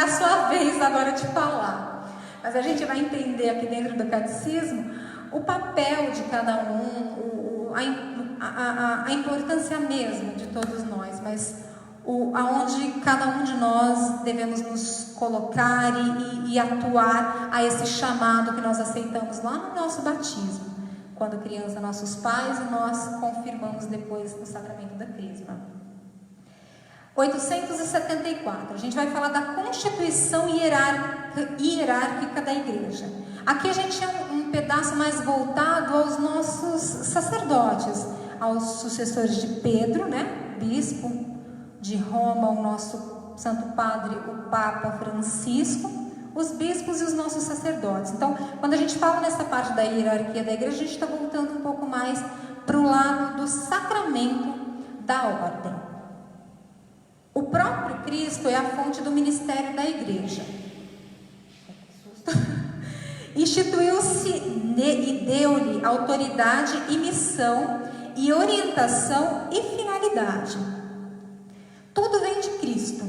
a sua vez agora de falar. Mas a gente vai entender aqui dentro do catecismo o papel de cada um, a importância mesmo de todos nós, mas aonde cada um de nós devemos nos colocar e atuar a esse chamado que nós aceitamos lá no nosso batismo, quando criança, nossos pais, e nós confirmamos depois no sacramento da crisma. 874, a gente vai falar da constituição hierárquica da igreja. Aqui a gente é um pedaço mais voltado aos nossos sacerdotes, aos sucessores de Pedro, né? Bispo de Roma, o nosso Santo Padre, o Papa Francisco, os bispos e os nossos sacerdotes. Então, quando a gente fala nessa parte da hierarquia da igreja, a gente está voltando um pouco mais para o lado do sacramento da ordem. O próprio Cristo é a fonte do ministério da igreja. Instituiu-se e deu-lhe autoridade e missão e orientação e finalidade. Tudo vem de Cristo.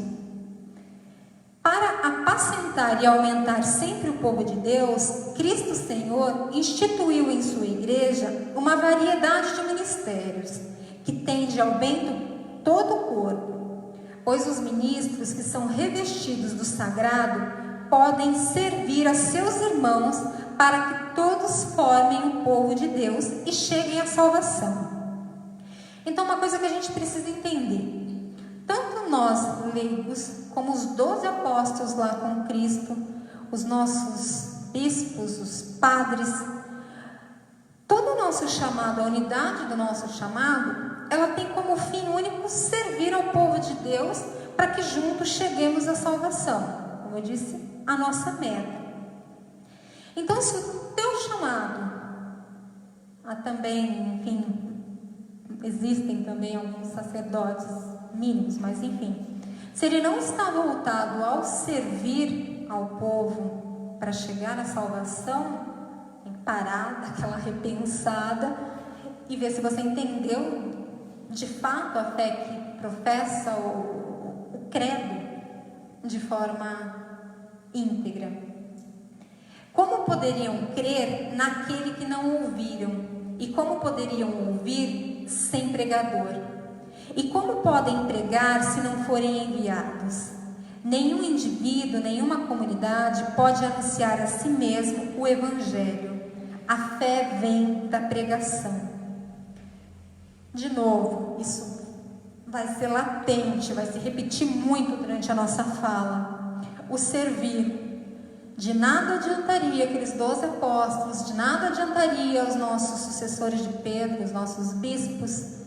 Para apacentar e aumentar sempre o povo de Deus, Cristo Senhor instituiu em sua igreja uma variedade de ministérios que tende ao bem de todo o corpo, pois os ministros que são revestidos do sagrado podem servir a seus irmãos para que todos formem o povo de Deus e cheguem à salvação. Então, uma coisa que a gente precisa entender: tanto nós, leigos, como os 12 apóstolos lá com Cristo, os nossos bispos, os padres, todo o nosso chamado, a unidade do nosso chamado, ela tem como fim único servir ao povo de Deus para que juntos cheguemos à salvação. Como eu disse, a nossa meta. Então, se o teu chamado, também, enfim, existem também alguns sacerdotes mínimos, mas enfim, se ele não está voltado ao servir ao povo para chegar à salvação, tem que parar, dar aquela repensada e ver se você entendeu de fato a fé que professa, o credo, de forma íntegra. Como poderiam crer naquele que não ouviram? E como poderiam ouvir sem pregador? E como podem pregar se não forem enviados? Nenhum indivíduo, nenhuma comunidade pode anunciar a si mesmo o Evangelho. A fé vem da pregação. De novo, isso vai ser latente, vai se repetir muito durante a nossa fala. O servir. De nada adiantaria aqueles 12 apóstolos, de nada adiantaria os nossos sucessores de Pedro, os nossos bispos,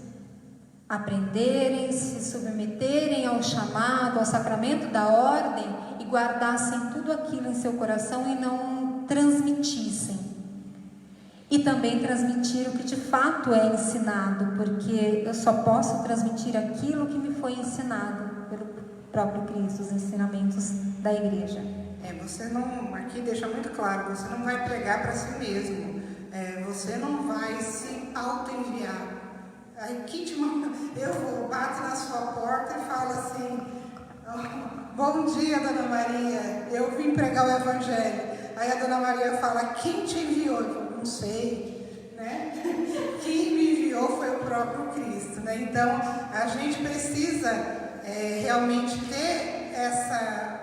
aprenderem, se submeterem ao chamado, ao sacramento da ordem e guardassem tudo aquilo em seu coração e não transmitissem. E também transmitir o que de fato é ensinado, porque eu só posso transmitir aquilo que me foi ensinado pelo próprio Cristo, os ensinamentos da igreja. Você não, aqui deixa muito claro, você não vai pregar para si mesmo, você não vai se auto-enviar. Aí, eu bato na sua porta e falo assim: oh, bom dia, Dona Maria, eu vim pregar o Evangelho. Aí a Dona Maria fala: quem te enviou? Eu não sei, né? Quem me enviou foi o próprio Cristo, né? Então, a gente precisa realmente ter essa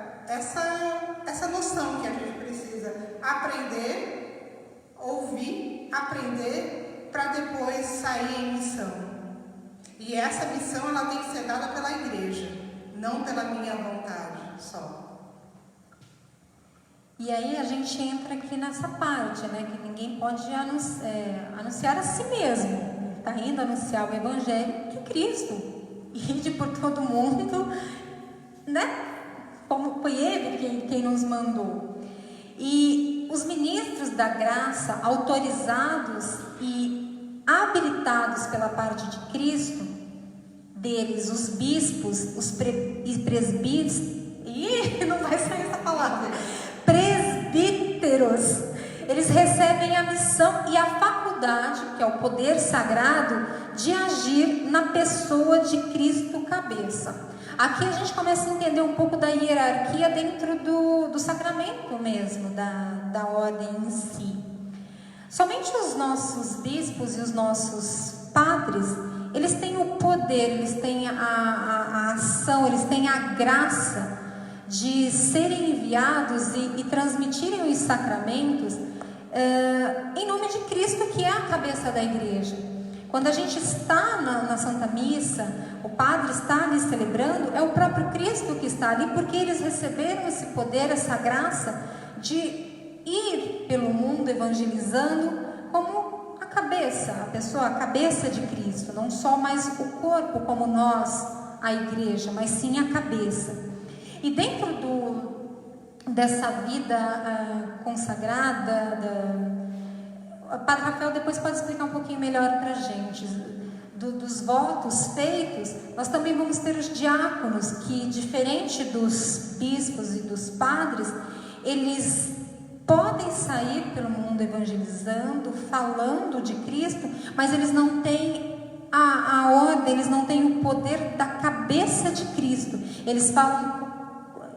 noção que a gente precisa aprender, ouvir, aprender, para depois sair em missão. E essa missão ela tem que ser dada pela igreja, não pela minha vontade só. E aí a gente entra aqui nessa parte, né? Que ninguém pode anunciar a si mesmo. Ele está indo anunciar o Evangelho de Cristo. Ide por todo mundo, né? Como foi Ele quem nos mandou. E os ministros da graça, autorizados e habilitados pela parte de Cristo, deles, os bispos, os presbíteros, não vai sair essa palavra, presbíteros, eles recebem a missão e a faculdade, que é o poder sagrado, de agir na pessoa de Cristo cabeça. Aqui a gente começa a entender um pouco da hierarquia dentro do sacramento mesmo, da ordem em si. Somente os nossos bispos e os nossos padres, eles têm o poder, eles têm a ação, eles têm a graça de serem enviados e transmitirem os sacramentos em nome de Cristo, que é a cabeça da igreja. Quando a gente está na Santa Missa, o padre está ali celebrando, é o próprio Cristo que está ali, porque eles receberam esse poder, essa graça de ir pelo mundo evangelizando como a cabeça, a pessoa, a cabeça de Cristo, não só mais o corpo como nós, a igreja, mas sim a cabeça. E dentro dessa vida consagrada, o Padre Rafael depois pode explicar um pouquinho melhor para a gente, dos votos feitos, nós também vamos ter os diáconos, que diferente dos bispos e dos padres, eles podem sair pelo mundo evangelizando, falando de Cristo, mas eles não têm a ordem, eles não têm o poder da cabeça de Cristo. Eles falam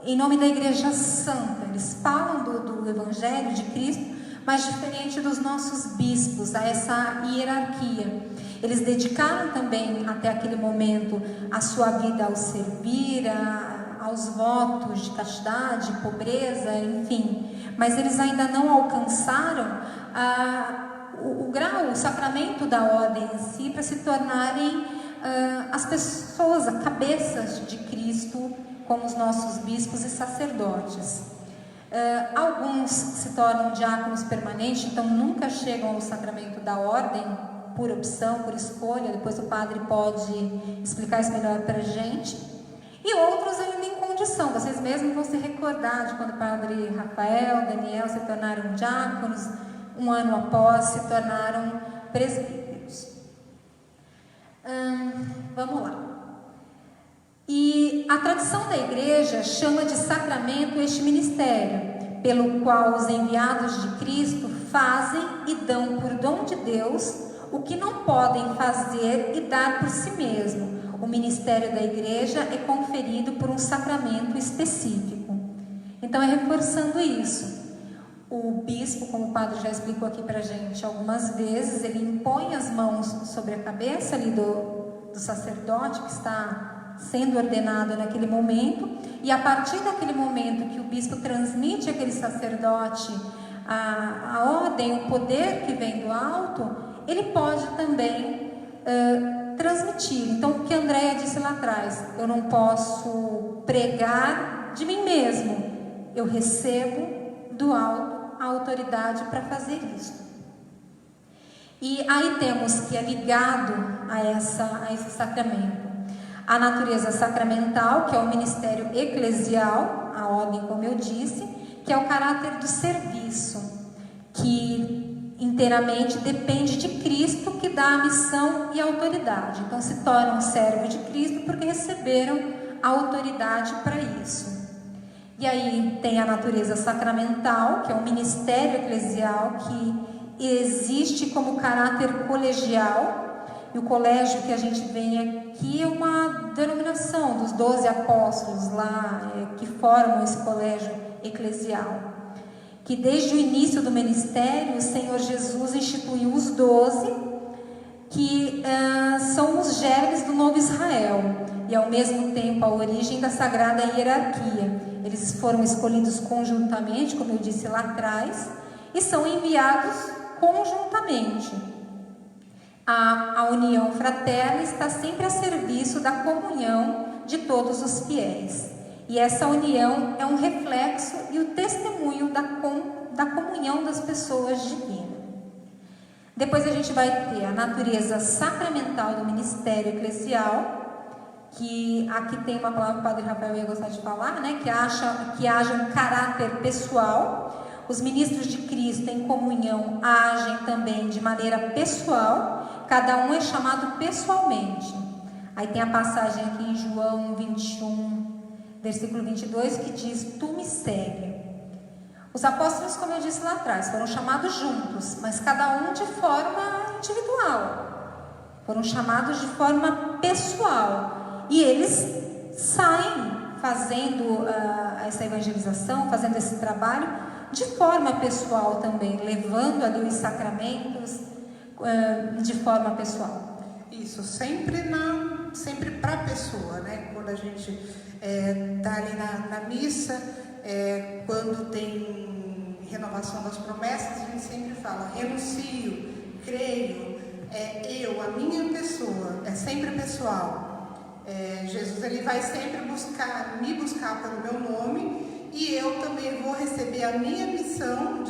em nome da Igreja Santa, eles falam do Evangelho de Cristo, mas diferente dos nossos bispos, a essa hierarquia. Eles dedicaram também, até aquele momento, a sua vida ao servir, aos votos de castidade, pobreza, enfim. Mas eles ainda não alcançaram o grau, o sacramento da ordem em si, para se tornarem as pessoas, as cabeças de Cristo, como os nossos bispos e sacerdotes. Alguns se tornam diáconos permanentes, então nunca chegam ao sacramento da ordem, por opção, por escolha. Depois o padre pode explicar isso melhor para a gente. E outros ainda em condição. Vocês mesmos vão se recordar de quando o padre Rafael, Daniel se tornaram diáconos, um ano após se tornaram presbíteros. Vamos lá. E a tradição da igreja chama de sacramento este ministério, pelo qual os enviados de Cristo fazem e dão por dom de Deus o que não podem fazer e dar por si mesmo. O ministério da igreja é conferido por um sacramento específico. Então é reforçando isso. O bispo, como o padre já explicou aqui para a gente algumas vezes, ele impõe as mãos sobre a cabeça ali do sacerdote que está sendo ordenado naquele momento, e a partir daquele momento que o bispo transmite àquele sacerdote a ordem, o poder que vem do alto, ele pode também transmitir. Então, o que a Andréia disse lá atrás, eu não posso pregar de mim mesmo, eu recebo do alto a autoridade para fazer isso. E aí temos que é ligado a esse sacramento a natureza sacramental, que é o ministério eclesial, a ordem, como eu disse, que é o caráter do serviço, que inteiramente depende de Cristo, que dá a missão e a autoridade. Então se tornam servos de Cristo porque receberam a autoridade para isso. E aí tem a natureza sacramental, que é o ministério eclesial, que existe como caráter colegial. E o colégio que a gente vê aqui é uma denominação dos 12 apóstolos lá, que formam esse colégio eclesial. Que desde o início do ministério, o Senhor Jesus instituiu os 12, que são os germes do novo Israel. E ao mesmo tempo a origem da sagrada hierarquia. Eles foram escolhidos conjuntamente, como eu disse lá atrás, e são enviados conjuntamente. A união fraterna está sempre a serviço da comunhão de todos os fiéis. E essa união é um reflexo e o testemunho da comunhão das pessoas divinas. Depois a gente vai ter a natureza sacramental do ministério eclesial, que aqui tem uma palavra que o Padre Rafael ia gostar de falar, né? Que haja um caráter pessoal. Os ministros de Cristo em comunhão agem também de maneira pessoal, cada um é chamado pessoalmente. Aí tem a passagem aqui em João 21, versículo 22, que diz: tu me segue. Os apóstolos, como eu disse lá atrás, foram chamados juntos, mas cada um de forma individual. Foram chamados de forma pessoal. E eles saem fazendo essa evangelização, fazendo esse trabalho de forma pessoal também, levando ali os sacramentos de forma pessoal. Isso, sempre para a pessoa, né? Quando a gente está ali na missa, quando tem renovação das promessas, a gente sempre fala: renuncio, creio, a minha pessoa, é sempre pessoal. Jesus, ele vai sempre me buscar pelo meu nome, e eu também vou receber a minha missão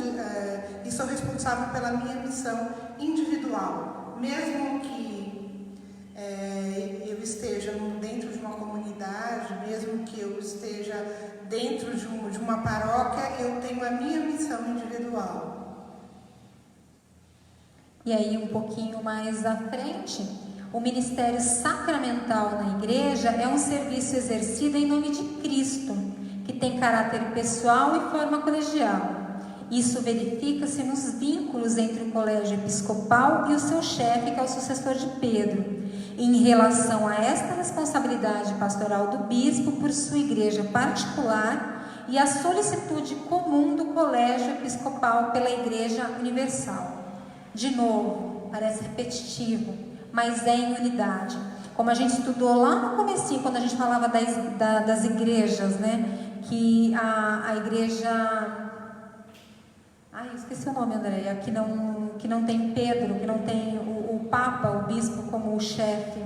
e sou responsável pela minha missão individual, mesmo que eu esteja dentro de uma comunidade, mesmo que eu esteja dentro de uma paróquia, eu tenho a minha missão individual. E aí, um pouquinho mais à frente, o ministério sacramental na igreja é um serviço exercido em nome de Cristo, que tem caráter pessoal e forma colegial. Isso verifica-se nos vínculos entre o colégio episcopal e o seu chefe, que é o sucessor de Pedro, em relação a esta responsabilidade pastoral do bispo por sua igreja particular e a solicitude comum do colégio episcopal pela igreja universal. De novo, parece repetitivo, mas é em unidade. Como a gente estudou lá no comecinho, quando a gente falava das igrejas, né? Que a igreja... Ai, eu esqueci o nome, Andréia. Que não tem Pedro, que não tem o Papa, o Bispo como o chefe.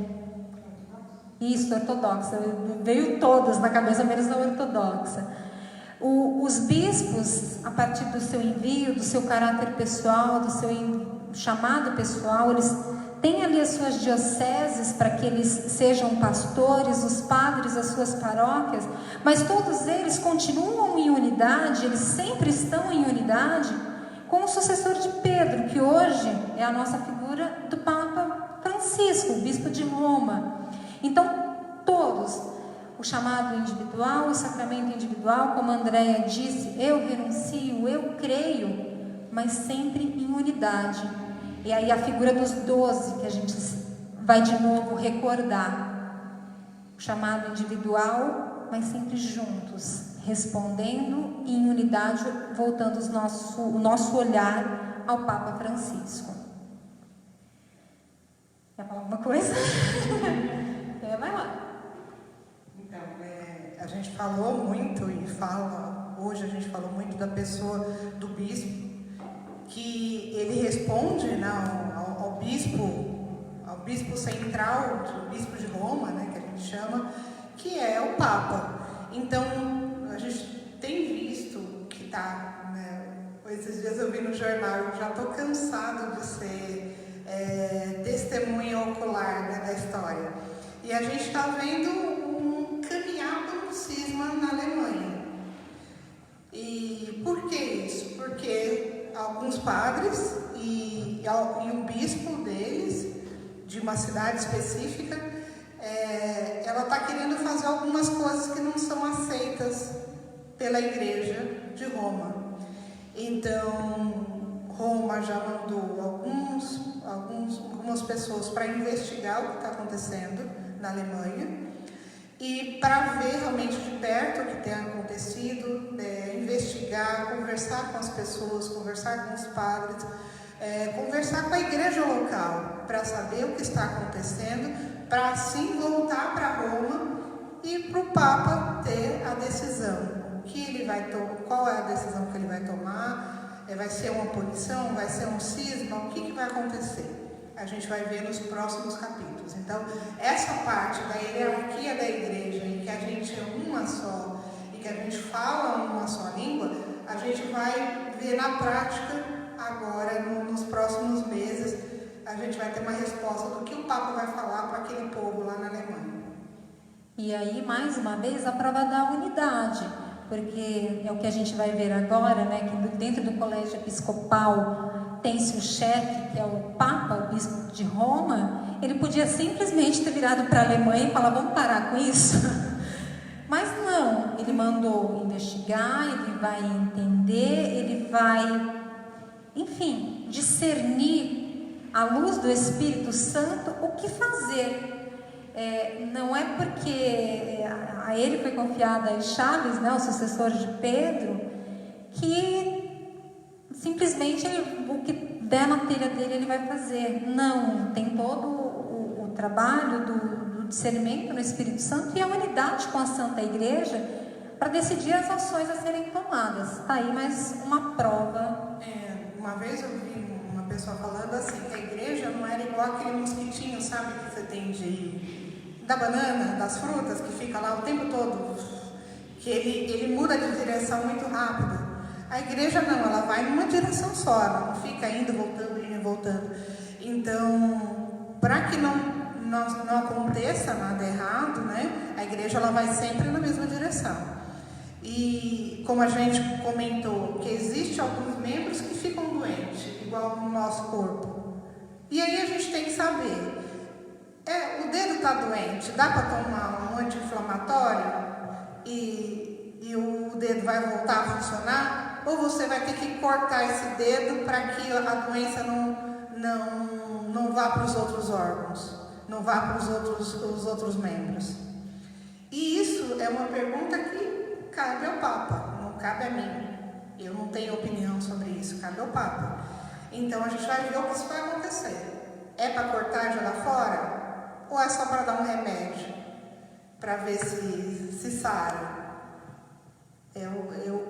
Isso, ortodoxa. Veio todas na cabeça, menos a ortodoxa. Os bispos, a partir do seu envio, do seu caráter pessoal, do seu chamado pessoal, eles têm ali as suas dioceses para que eles sejam pastores, os padres as suas paróquias, mas todos eles continuam em unidade, eles sempre estão em unidade com o sucessor de Pedro, que hoje é a nossa figura do Papa Francisco, o bispo de Roma. Então, todos, o chamado individual, o sacramento individual, como a Andréia disse, eu renuncio, eu creio, mas sempre em unidade. E aí a figura dos 12, que a gente vai de novo recordar. O chamado individual, mas sempre juntos, respondendo em unidade, voltando o nosso olhar ao Papa Francisco. Quer falar alguma coisa? Vai lá. Então, a gente falou muito e hoje a gente falou muito da pessoa do bispo, que ele responde, né, ao bispo central, o bispo de Roma, né, que a gente chama, que é o Papa. Então, a gente tem visto que está, né, esses dias eu vi no jornal, eu já estou cansado de ser testemunha ocular, né, da história. E a gente está vendo um caminhado no cisma na Alemanha. E por que isso? Porque alguns padres e um bispo deles, de uma cidade específica, ela está querendo fazer algumas coisas que não são aceitas pela igreja de Roma. Então, Roma já mandou algumas pessoas para investigar o que está acontecendo na Alemanha e para ver realmente de perto o que tem acontecido, investigar, conversar com as pessoas, conversar com os padres, conversar com a igreja local para saber o que está acontecendo, para assim voltar para Roma e para o Papa ter a decisão. Qual é a decisão que ele vai tomar? Vai ser uma punição? Vai ser um cisma? O que vai acontecer? a gente vai ver nos próximos capítulos. Então, essa parte da hierarquia da igreja, em que a gente é uma só, e que a gente fala uma só língua, a gente vai ver na prática agora, nos próximos meses, a gente vai ter uma resposta do que o Papa vai falar para aquele povo lá na Alemanha. E aí, mais uma vez, a prova da unidade, porque é o que a gente vai ver agora, né, que dentro do colégio episcopal tem-se o chefe, que é o Papa, o Bispo de Roma. Ele podia simplesmente ter virado para a Alemanha e falar, vamos parar com isso? Mas não, ele mandou investigar, ele vai entender, ele vai, enfim, discernir à luz do Espírito Santo o que fazer. Não é porque a ele foi confiada as chaves, né, o sucessor de Pedro, que simplesmente o que der na telha dele ele vai fazer. Não, tem todo o trabalho do discernimento no Espírito Santo e a unidade com a Santa Igreja para decidir as ações a serem tomadas. Está aí mais uma prova. Uma vez eu vi uma pessoa falando assim, que a igreja não era igual aquele mosquitinho, sabe, que você tem da banana, das frutas, que fica lá o tempo todo, que ele muda de direção muito rápido. A igreja não, ela vai numa direção só, ela não fica indo, voltando, indo e voltando. Então, para que não aconteça nada errado, né, a igreja ela vai sempre na mesma direção. E como a gente comentou, que existe alguns membros que ficam doentes, igual no nosso corpo. E aí a gente tem que saber, o dedo está doente, dá para tomar um anti-inflamatório e o dedo vai voltar a funcionar? Ou você vai ter que cortar esse dedo para que a doença não vá para os outros órgãos, não vá para os outros membros? E isso é uma pergunta que cabe ao Papa, não cabe a mim. Eu não tenho opinião sobre isso, cabe ao Papa. Então a gente vai ver o que isso vai acontecer. É para cortar e jogar fora? Ou é só para dar um remédio? Para ver se sara?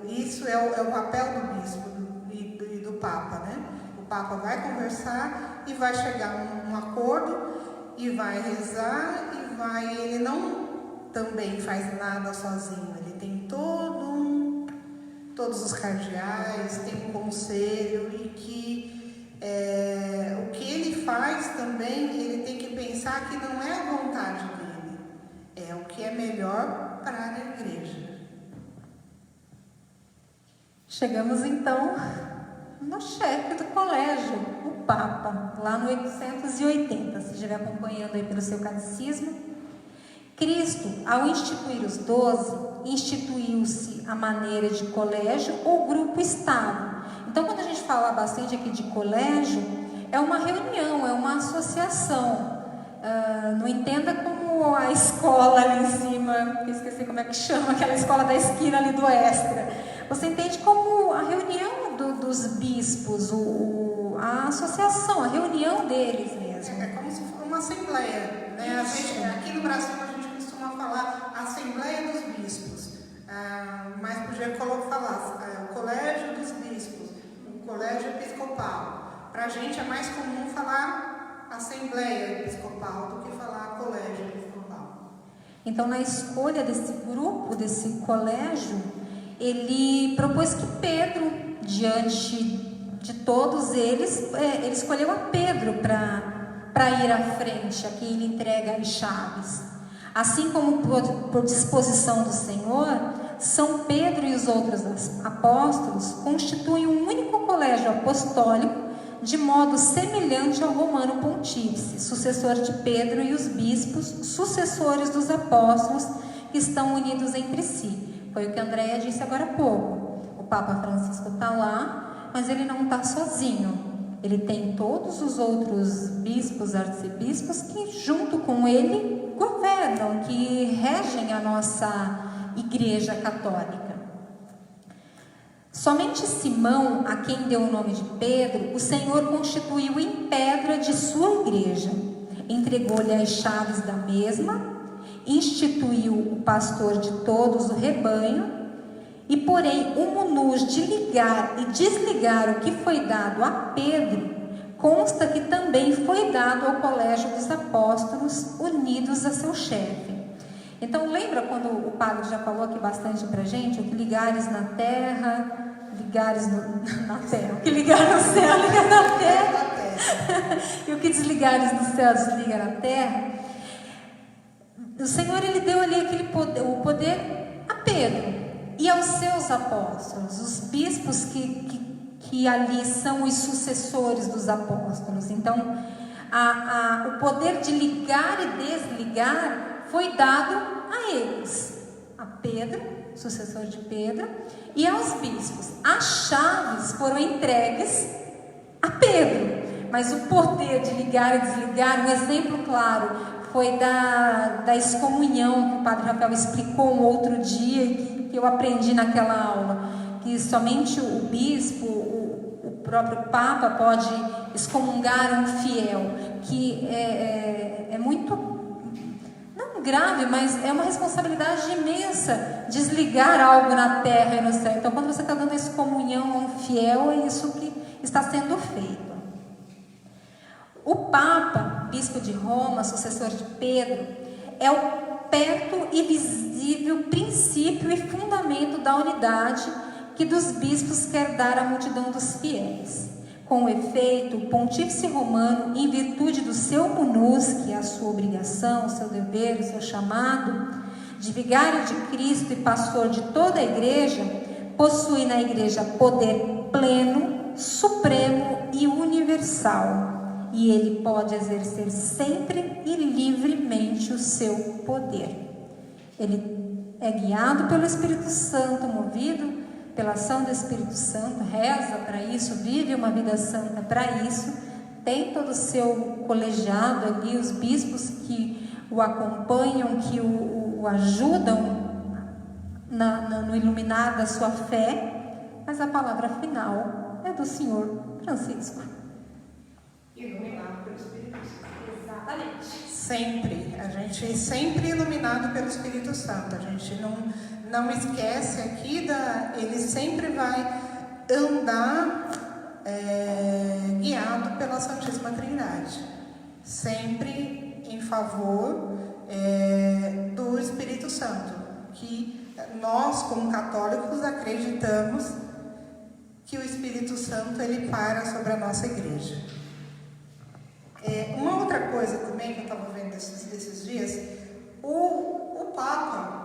Isso é o papel do bispo e do Papa, né? O Papa vai conversar e vai chegar a um acordo e vai rezar ele não também faz nada sozinho, ele tem todos os cardeais, tem um conselho e que o que ele faz também, ele tem que pensar que não é a vontade dele, é o que é melhor para a igreja. Chegamos então no chefe do colégio, o Papa, lá no 880, se estiver acompanhando aí pelo seu catecismo. Cristo, ao instituir os 12, instituiu-se a maneira de colégio ou grupo estável. Então, quando a gente fala bastante aqui de colégio, é uma reunião, é uma associação. Não entenda como a escola ali em cima, eu esqueci como é que chama, aquela escola da esquina ali do Extra. Você entende como a reunião dos bispos, a associação, a reunião deles mesmo. É como se fosse uma assembleia, né? Aqui no Brasil a gente costuma falar Assembleia dos Bispos, mas podia falar o Colégio dos Bispos, o Colégio Episcopal. Para a gente é mais comum falar Assembleia Episcopal do que falar Colégio Episcopal. Então, na escolha desse grupo, desse colégio, ele propôs que Pedro, diante de todos eles, ele escolheu a Pedro para ir à frente, a quem ele entrega as chaves. Assim como por disposição do Senhor, São Pedro e os outros apóstolos constituem um único colégio apostólico, de modo semelhante ao Romano Pontífice, sucessor de Pedro, e os bispos, sucessores dos apóstolos, que estão unidos entre si. Foi o que a Andréia disse agora há pouco. O Papa Francisco está lá, mas ele não está sozinho. Ele tem todos os outros bispos, arcebispos, que junto com ele governam, que regem a nossa Igreja Católica. Somente Simão, a quem deu o nome de Pedro, o Senhor constituiu em pedra de sua igreja. Entregou-lhe as chaves da mesma, instituiu o pastor de todos o rebanho, e porém o munus de ligar e desligar o que foi dado a Pedro, consta que também foi dado ao colégio dos apóstolos, unidos a seu chefe. Então, lembra quando o padre já falou aqui bastante pra gente, o que ligares na terra, ligares na terra, o que ligar no céu, liga na terra, e o que desligares no céu, desliga na terra. O Senhor, Ele deu ali aquele poder, o poder a Pedro e aos seus apóstolos, os bispos que ali são os sucessores dos apóstolos. Então, o poder de ligar e desligar foi dado a eles, a Pedro, sucessor de Pedro, e aos bispos. As chaves foram entregues a Pedro, mas o poder de ligar e desligar, um exemplo claro, foi da excomunhão, que o padre Rafael explicou um outro dia, que eu aprendi naquela aula, que somente o bispo, o próprio Papa pode excomungar um fiel, que é muito... não grave, mas é uma responsabilidade imensa desligar algo na terra e no céu. Então, quando você está dando excomunhão a um fiel, é isso que está sendo feito. O Papa, bispo de Roma, sucessor de Pedro, é o perto e visível princípio e fundamento da unidade que dos bispos quer dar à multidão dos fiéis. Com efeito, o pontífice romano, em virtude do seu munus, que é a sua obrigação, o seu dever, o seu chamado, de vigário de Cristo e pastor de toda a igreja, possui na igreja poder pleno, supremo e universal, e ele pode exercer sempre e livremente o seu poder. Ele é guiado pelo Espírito Santo, movido pela ação do Espírito Santo, reza para isso, vive uma vida santa para isso, tem todo o seu colegiado ali, os bispos que o acompanham, que o ajudam no iluminar da sua fé, mas a palavra final é do Senhor Francisco. Iluminado pelo Espírito Santo. Exatamente. Sempre, a gente sempre iluminado pelo Espírito Santo, a gente não esquece aqui, ele sempre vai andar guiado pela Santíssima Trindade, sempre em favor do Espírito Santo, que nós como católicos acreditamos que o Espírito Santo ele paira sobre a nossa igreja. Uma outra coisa também que eu estava vendo esses dias, o Papa,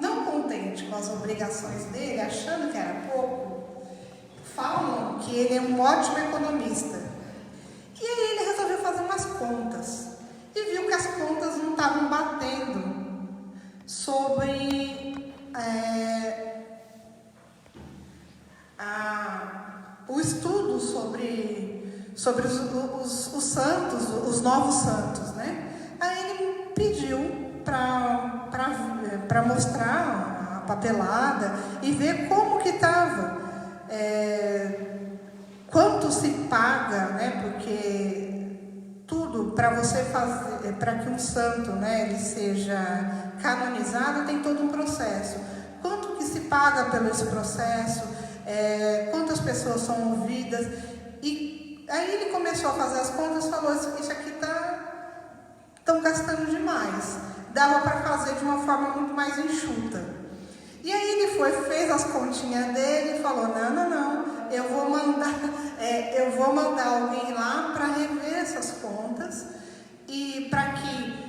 não contente com as obrigações dele, achando que era pouco, falam que ele é um ótimo economista. E aí ele resolveu fazer umas contas e viu que as contas não estavam batendo sobre o estudo sobre os santos, os novos santos, né? Aí ele pediu para mostrar a papelada e ver como que estava, quanto se paga, né? Porque tudo para você fazer, para que um santo, né, ele seja canonizado, tem todo um processo. Quanto que se paga pelo esse processo? Quantas pessoas são ouvidas? E aí ele começou a fazer as contas e falou: isso aqui estão gastando demais. Dava para fazer de uma forma muito mais enxuta. E aí ele fez as continhas dele e falou: não, eu vou mandar alguém lá para rever essas contas e para que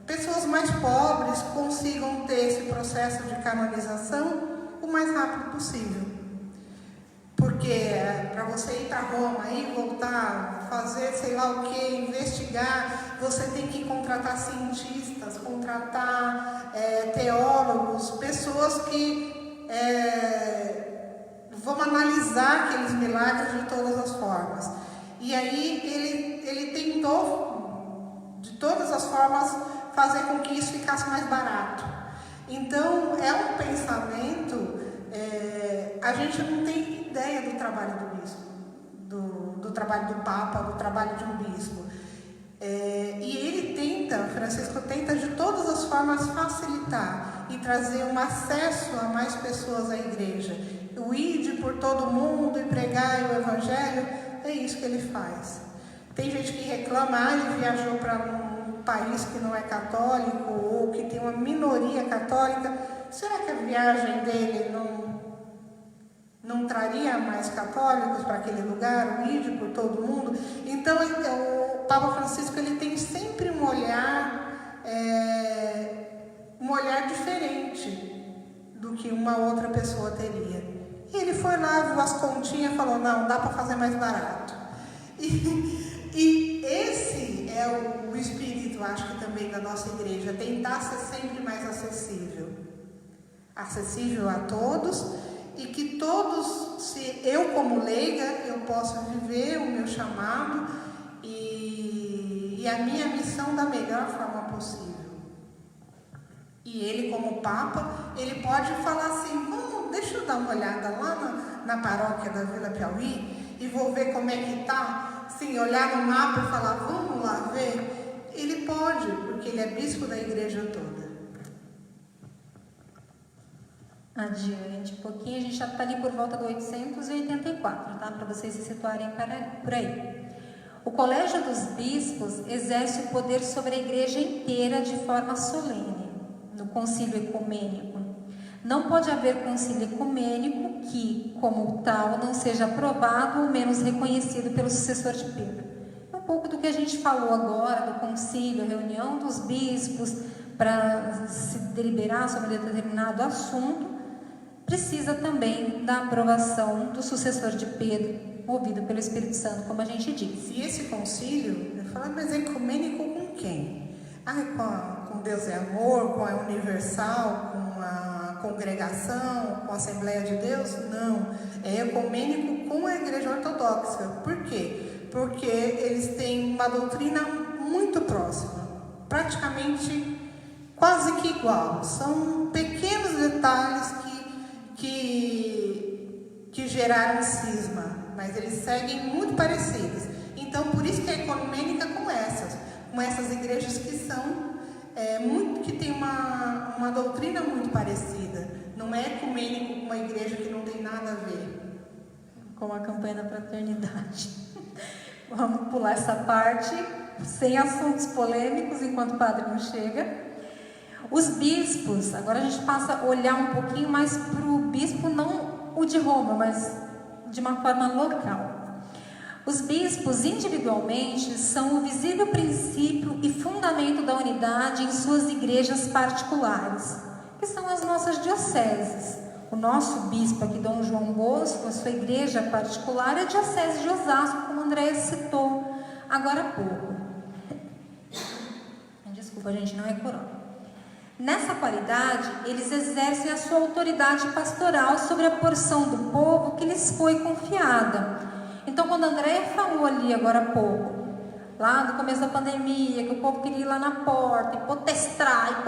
pessoas mais pobres consigam ter esse processo de canonização o mais rápido possível. Porque para você ir para Roma e voltar, fazer sei lá o que, investigar, você tem que contratar cientistas, contratar teólogos, pessoas que vão analisar aqueles milagres de todas as formas. E aí ele tentou, de todas as formas, fazer com que isso ficasse mais barato. Então, é um pensamento, a gente não tem ideia do trabalho do bispo, do trabalho do Papa, do trabalho de um bispo. E Francisco tenta de todas as formas facilitar e trazer um acesso a mais pessoas à igreja. O ide por todo mundo e pregar o Evangelho é isso que ele faz. Tem gente que reclama, ele viajou para um país que não é católico ou que tem uma minoria católica. Será que a viagem dele não traria mais católicos para aquele lugar, o ide por todo mundo? Então, o Papa Francisco ele tem sempre um olhar diferente do que uma outra pessoa teria. E ele foi lá, viu as continhas e falou, não, dá para fazer mais barato. E esse é o espírito, acho que também da nossa igreja, tentar ser sempre mais acessível a todos, e que todos, se eu como leiga, eu possa viver o meu chamado e a minha missão da melhor forma possível. E ele como Papa, ele pode falar assim, deixa eu dar uma olhada lá na paróquia da Vila Piauí e vou ver como é que está. Sim, olhar no mapa e falar, vamos lá ver. Ele pode, porque ele é bispo da igreja toda. Adiante um pouquinho, a gente já está ali por volta do 884, tá? Para vocês se situarem por aí. O Colégio dos Bispos exerce o poder sobre a igreja inteira de forma solene, no concílio ecumênico. Não pode haver concílio ecumênico que, como tal, não seja aprovado ou menos reconhecido pelo sucessor de Pedro. É um pouco do que a gente falou agora, do concílio, reunião dos bispos, para se deliberar sobre determinado assunto, precisa também da aprovação do sucessor de Pedro, movido pelo Espírito Santo, como a gente disse. E esse concílio, eu falo, mas ecumênico com quem? Com Deus é amor, com a universal, com a congregação, com a Assembleia de Deus? Não, é ecumênico com a Igreja Ortodoxa. Por quê? Porque eles têm uma doutrina muito próxima, praticamente quase que igual. São pequenos detalhes que geraram cisma, mas eles seguem muito parecidos. Então, por isso que é ecumênica com essas igrejas que são que tem uma doutrina muito parecida. Não é ecumênico com uma igreja que não tem nada a ver. Com a campanha da fraternidade. Vamos pular essa parte, sem assuntos polêmicos, enquanto o padre não chega. Os bispos, agora a gente passa a olhar um pouquinho mais para o bispo, não o de Roma, mas de uma forma local. Os bispos, individualmente, são o visível princípio e fundamento da unidade em suas igrejas particulares, que são as nossas dioceses. O nosso bispo aqui, Dom João Bosco, a sua igreja particular é a diocese de Osasco, como a Andréia citou agora há pouco. Desculpa, gente, não é corona. Nessa qualidade, eles exercem a sua autoridade pastoral sobre a porção do povo que lhes foi confiada. Então, quando a Andréia falou ali agora há pouco, lá no começo da pandemia, que o povo queria ir lá na porta, e protestar,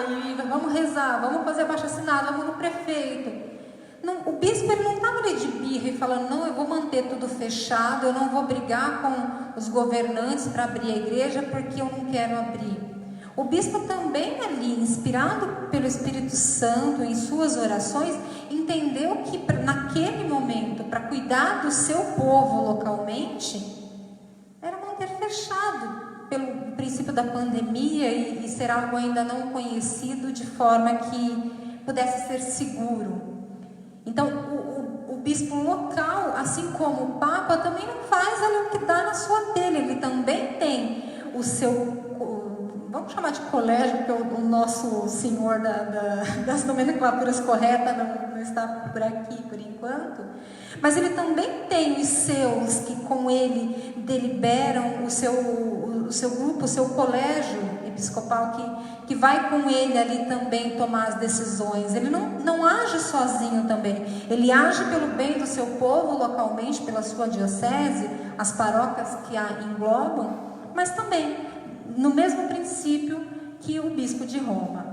e vamos rezar, vamos fazer abaixo-assinado, vamos no prefeito. Não, o bispo ele não estava ali de birra e falando, não, eu vou manter tudo fechado, eu não vou brigar com os governantes para abrir a igreja porque eu não quero abrir. O bispo também ali, inspirado pelo Espírito Santo em suas orações, entendeu que naquele momento, para cuidar do seu povo localmente, era manter fechado pelo princípio da pandemia e ser algo ainda não conhecido de forma que pudesse ser seguro. Então, o bispo local, assim como o Papa, também não faz ali o que dá na sua telha, ele também tem o seu... Vamos chamar de colégio, porque o nosso senhor das nomenclaturas corretas não está por aqui por enquanto. Mas ele também tem os seus que com ele deliberam, o seu grupo, o seu colégio episcopal que vai com ele ali também tomar as decisões. Ele não age sozinho também. Ele age pelo bem do seu povo localmente, pela sua diocese, as paróquias que a englobam, mas também no mesmo princípio que o bispo de Roma.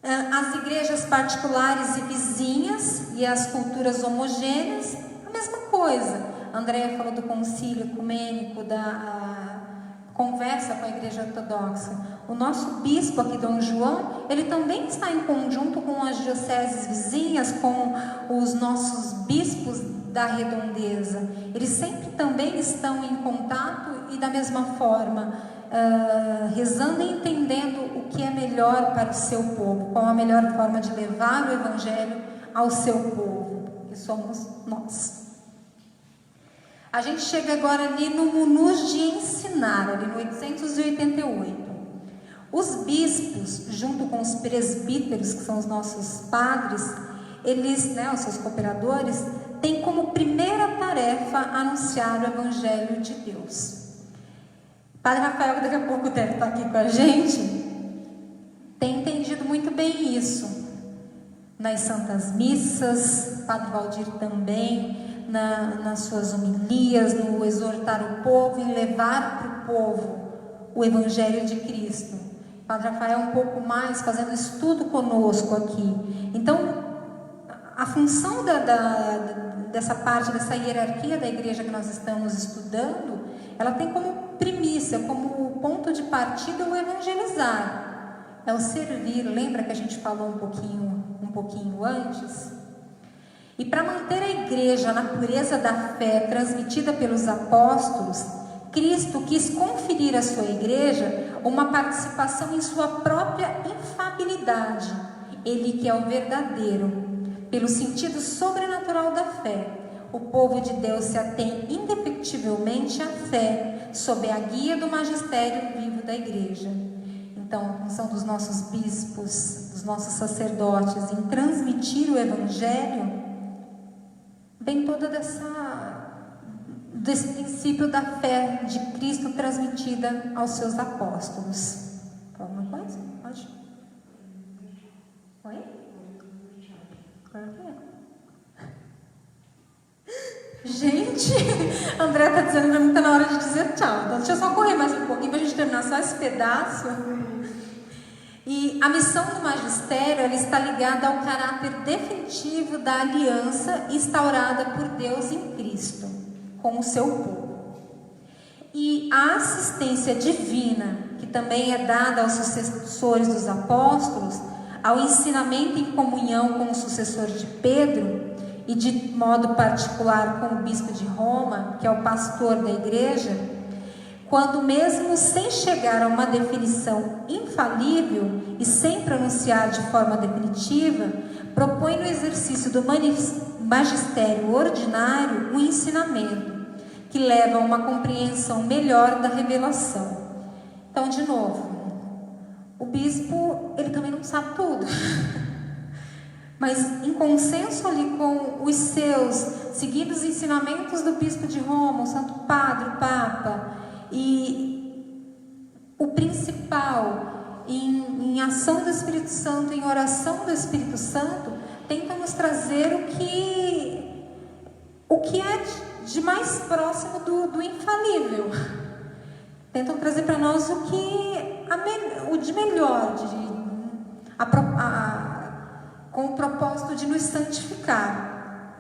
As igrejas particulares e vizinhas e as culturas homogêneas, a mesma coisa. A Andréia falou do concílio ecumênico, da conversa com a igreja ortodoxa. O nosso bispo aqui, Dom João, ele também está em conjunto com as dioceses vizinhas, com os nossos bispos da redondeza. Eles sempre também estão em contato e da mesma forma, rezando e entendendo o que é melhor para o seu povo, qual a melhor forma de levar o Evangelho ao seu povo, que somos nós. A gente chega agora ali no Munus de Ensinar, ali no 888. Os bispos, junto com os presbíteros, que são os nossos padres, eles, os seus cooperadores, têm como primeira tarefa anunciar o Evangelho de Deus. Padre Rafael, que daqui a pouco deve estar aqui com a gente, tem entendido muito bem isso. Nas Santas Missas, Padre Valdir também, nas suas homilias, no exortar o povo, em levar para o povo o Evangelho de Cristo. Padre Rafael um pouco mais fazendo estudo conosco aqui. Então, a função dessa parte, dessa hierarquia da igreja que nós estamos estudando, ela tem como primícia, como ponto de partida o evangelizar. É o servir. Lembra que a gente falou um pouquinho antes? E para manter a igreja na pureza da fé transmitida pelos apóstolos, Cristo quis conferir à sua igreja uma participação em sua própria infabilidade. Ele que é o verdadeiro. Pelo sentido sobrenatural da fé, o povo de Deus se atém indefectivelmente à fé, sob a guia do magistério vivo da igreja. Então, a função dos nossos bispos, dos nossos sacerdotes, em transmitir o Evangelho, vem toda desse princípio da fé de Cristo transmitida aos seus apóstolos. Alguma coisa? Pode? Oi? Gente, André está dizendo que não está na hora de dizer tchau. Então deixa eu só correr mais um pouquinho para a gente terminar só esse pedaço. E a missão do magistério, ela está ligada ao caráter definitivo da aliança instaurada por Deus em Cristo com o seu povo. E a assistência divina, que também é dada aos sucessores dos apóstolos, ao ensinamento em comunhão com o sucessor de Pedro, e de modo particular com o bispo de Roma, que é o pastor da igreja, quando mesmo sem chegar a uma definição infalível e sem pronunciar de forma definitiva, propõe no exercício do magistério ordinário um ensinamento que leva a uma compreensão melhor da revelação. Então, de novo, o bispo, ele também não sabe tudo. Mas em consenso ali com os seus, seguindo os ensinamentos do bispo de Roma, o Santo Padre, o Papa, e o principal, em ação do Espírito Santo, em oração do Espírito Santo, tenta nos trazer o que é de mais próximo do infalível. Tentam trazer para nós o de melhor, com o propósito de nos santificar.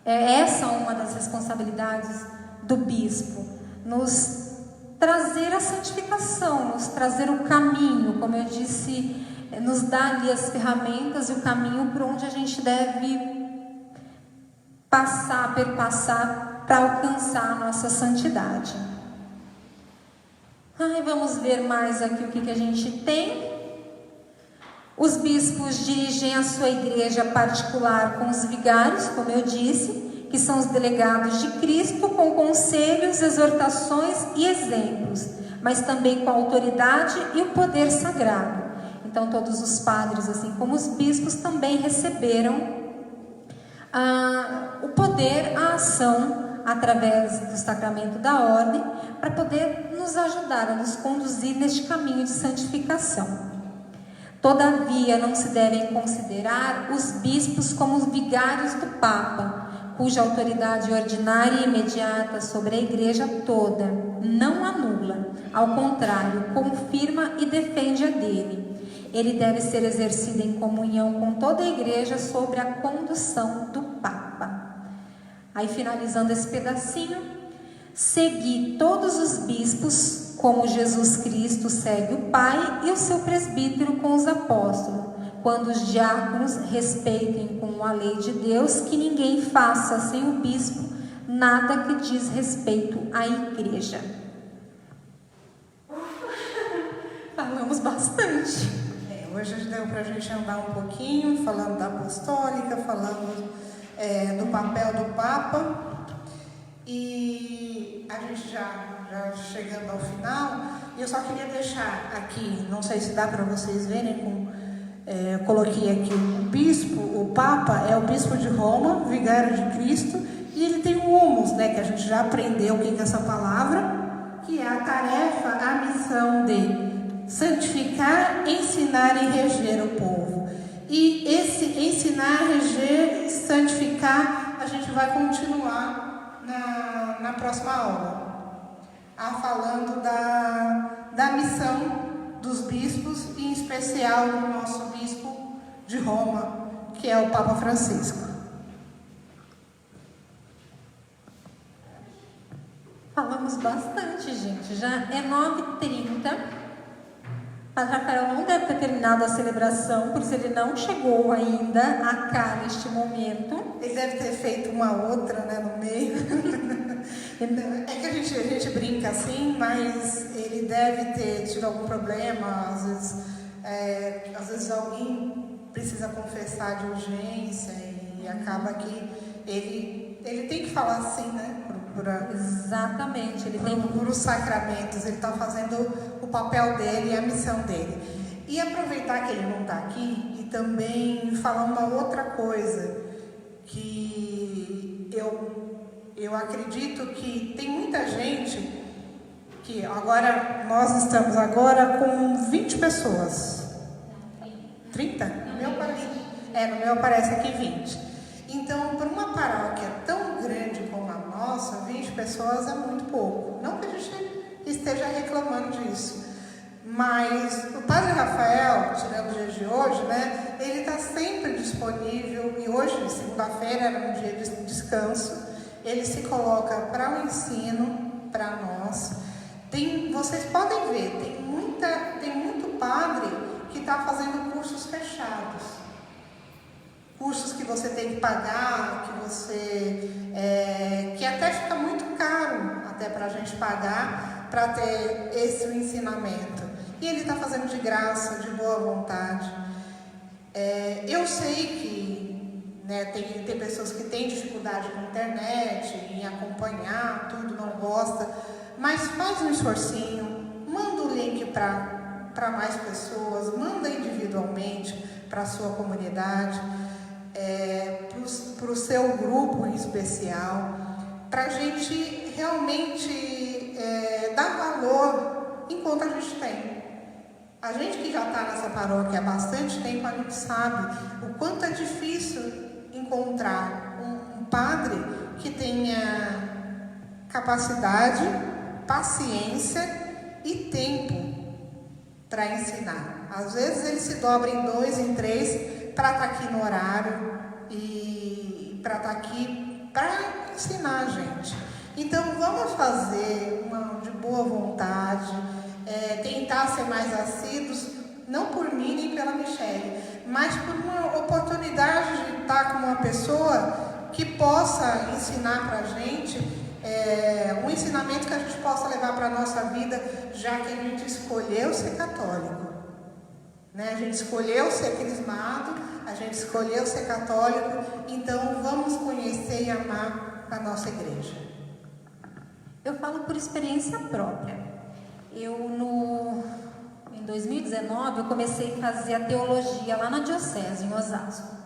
É essa uma das responsabilidades do bispo, nos trazer a santificação, nos trazer o caminho, como eu disse, nos dar ali as ferramentas e o caminho por onde a gente deve perpassar para alcançar a nossa santidade. Vamos ver mais aqui o que a gente tem. Os bispos dirigem a sua igreja particular com os vigários, como eu disse, que são os delegados de Cristo, com conselhos, exortações e exemplos, mas também com a autoridade e o poder sagrado. Então, todos os padres, assim como os bispos, também receberam o poder, a ação, através do sacramento da ordem, para poder nos ajudar a nos conduzir neste caminho de santificação. Todavia, não se devem considerar os bispos como os vigários do Papa, cuja autoridade ordinária e imediata sobre a igreja toda não anula, ao contrário, confirma e defende a dele. Ele deve ser exercido em comunhão com toda a igreja sobre a condução do Papa. Aí, finalizando esse pedacinho, segui todos os bispos como Jesus Cristo segue o Pai e o seu presbítero com os apóstolos, quando os diáconos respeitem com a lei de Deus, que ninguém faça sem o bispo nada que diz respeito à igreja. Falamos bastante. Hoje deu para a gente andar um pouquinho, falando da apostólica, falando do papel do Papa. E a gente já chegando ao final, eu só queria deixar aqui, não sei se dá para vocês verem, eu coloquei aqui o bispo, o Papa é o bispo de Roma, vigário de Cristo, e ele tem o humus, né, que a gente já aprendeu o que é essa palavra, que é a tarefa, a missão de santificar, ensinar e reger o povo. E esse ensinar, reger, santificar, a gente vai continuar na próxima aula, falando da missão dos bispos, e em especial do nosso bispo de Roma, que é o Papa Francisco. Falamos bastante, gente. Já é 9h30. Padre Rafael não deve ter terminado a celebração, por isso ele não chegou ainda a cá neste momento. Ele deve ter feito uma outra, né, no meio. É que a gente brinca assim, mas ele deve ter tido algum problema. Às vezes alguém precisa confessar de urgência e acaba que ele tem que falar assim, né? Exatamente, ele tem por os sacramentos, ele está fazendo o papel dele e a missão dele. E aproveitar que ele não está aqui e também falar uma outra coisa, que eu acredito que tem muita gente que agora, nós estamos agora com 20 pessoas. 30? No meu aparece aqui 20. Então, para uma paróquia tão grande como a nossa, 20 pessoas é muito pouco. Não que a gente esteja reclamando disso, mas o Padre Rafael, tirando o dia de hoje, né, ele está sempre disponível, e hoje, segunda-feira, era um dia de descanso, ele se coloca para o ensino, para nós. Vocês podem ver, tem muito padre que está fazendo cursos fechados. Cursos que você tem que pagar, que até fica muito caro até para a gente pagar para ter esse ensinamento. E ele está fazendo de graça, de boa vontade. Eu sei que, né, tem pessoas que têm dificuldade na internet, em acompanhar tudo, não gosta, mas faz um esforcinho, manda o link para mais pessoas, manda individualmente para a sua comunidade. Para o seu grupo em especial, para a gente realmente dar valor enquanto a gente tem. A gente que já está nessa paróquia há bastante tempo, a gente sabe o quanto é difícil encontrar um padre que tenha capacidade, paciência e tempo para ensinar. Às vezes ele se dobra em 2, em 3, para estar aqui no horário e para estar aqui para ensinar a gente. Então vamos fazer de boa vontade, tentar ser mais assíduos, não por mim nem pela Michele, mas por uma oportunidade de estar com uma pessoa que possa ensinar para a gente um ensinamento que a gente possa levar para a nossa vida, já que a gente escolheu ser católico. Né? A gente escolheu ser crismado, a gente escolheu ser católico, então vamos conhecer e amar a nossa igreja. Eu falo por experiência própria. Em 2019, eu comecei a fazer a teologia lá na diocese, em Osasco.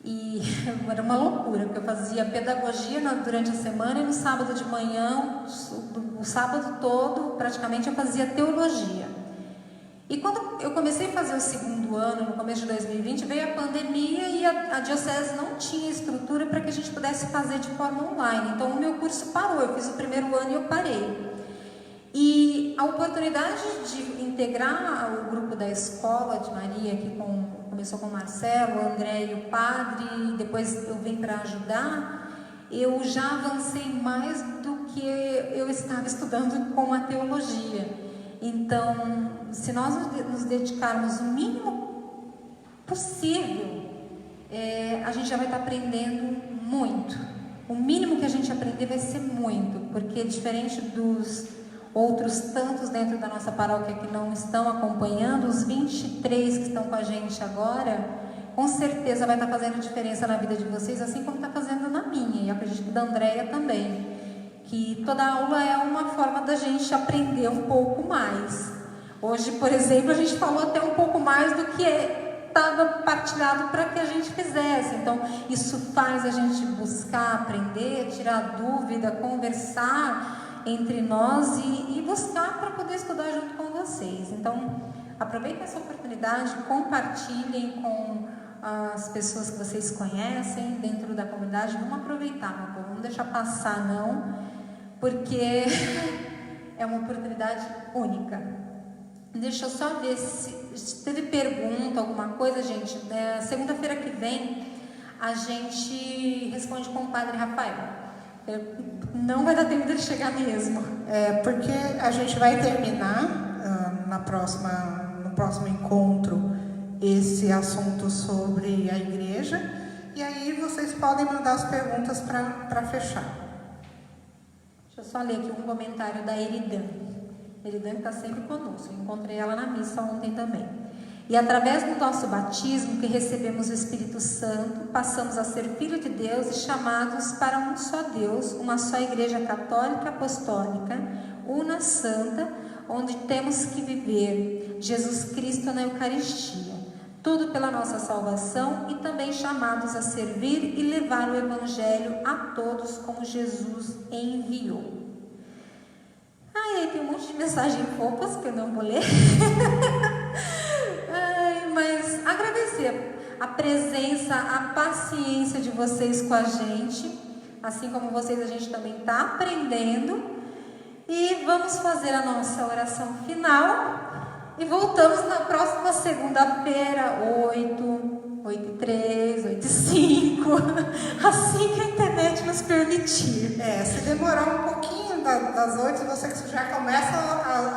E era uma loucura, porque eu fazia pedagogia durante a semana e no sábado de manhã, o sábado todo, praticamente eu fazia teologia. E quando eu comecei a fazer o segundo ano, no começo de 2020, veio a pandemia e a diocese não tinha estrutura para que a gente pudesse fazer de forma online. Então o meu curso parou, eu fiz o primeiro ano e eu parei. E a oportunidade de integrar o grupo da Escola de Maria, que começou com o Marcelo, o André e o padre, e depois eu vim para ajudar, eu já avancei mais do que eu estava estudando com a teologia. Então, se nós nos dedicarmos o mínimo possível, a gente já vai estar aprendendo muito. O mínimo que a gente aprender vai ser muito, porque diferente dos outros tantos dentro da nossa paróquia que não estão acompanhando, os 23 que estão com a gente agora, com certeza vai estar fazendo diferença na vida de vocês, assim como está fazendo na minha, e eu acredito que da Andréia também, que toda aula é uma forma da gente aprender um pouco mais. Hoje, por exemplo, a gente falou até um pouco mais do que estava partilhado para que a gente fizesse. Então, isso faz a gente buscar, aprender, tirar dúvida, conversar entre nós e buscar para poder estudar junto com vocês. Então, aproveitem essa oportunidade, compartilhem com as pessoas que vocês conhecem dentro da comunidade. Vamos aproveitar, meu povo, não deixar passar não, porque é uma oportunidade única. Deixa eu só ver se teve pergunta, alguma coisa, gente. Segunda-feira que vem a gente responde com o Padre Rafael. Não vai dar tempo dele chegar mesmo. Porque a gente vai terminar no próximo encontro esse assunto sobre a igreja, e aí vocês podem mandar as perguntas para fechar. Deixa eu só ler aqui um comentário da Eridan. Eridan está sempre conosco, encontrei ela na missa ontem também. E através do nosso batismo, que recebemos o Espírito Santo, passamos a ser filho de Deus e chamados para um só Deus, uma só Igreja Católica Apostólica, una, santa, onde temos que viver Jesus Cristo na Eucaristia. Tudo pela nossa salvação e também chamados a servir e levar o Evangelho a todos como Jesus enviou. Aí tem um monte de mensagens fofas que eu não vou ler. Mas agradecer a presença, a paciência de vocês com a gente. Assim como vocês, a gente também está aprendendo. E vamos fazer a nossa oração final. E voltamos na próxima segunda-feira, 8h03, 8h05, assim que a internet nos permitir. Se demorar um pouquinho das 8, você já começa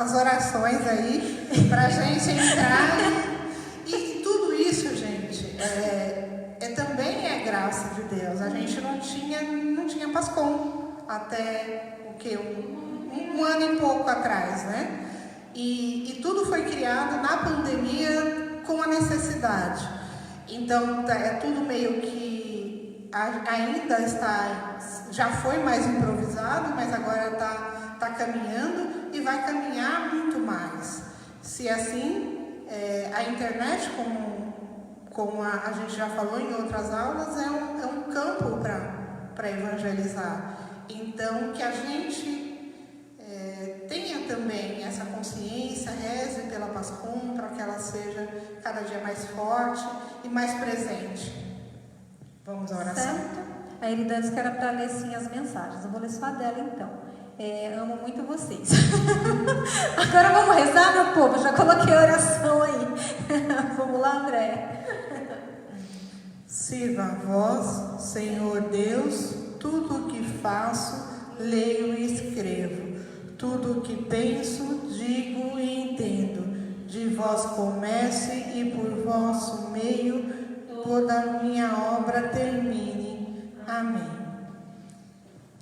as orações aí pra gente entrar. E tudo isso, gente, também é graça de Deus. A gente não tinha Pascom até um ano e pouco atrás, né? E tudo foi criado na pandemia com a necessidade. Então, é tudo meio que ainda já foi mais improvisado, mas agora está caminhando e vai caminhar muito mais. Se assim, a internet, como a gente já falou em outras aulas, é um campo para evangelizar. Então, que a gente tenha também essa consciência, reze pela Pascom, para que ela seja cada dia mais forte e mais presente. Vamos à oração. Certo? A Erida disse que era para ler sim as mensagens. Eu vou ler só dela então. Amo muito vocês. Agora vamos rezar, meu povo. Já coloquei a oração aí. Vamos lá, André. Sirva a vós, Senhor Deus, tudo o que faço, leio e escrevo. Tudo o que penso, digo e entendo. De vós comece e por vosso meio toda a minha obra termine. Amém.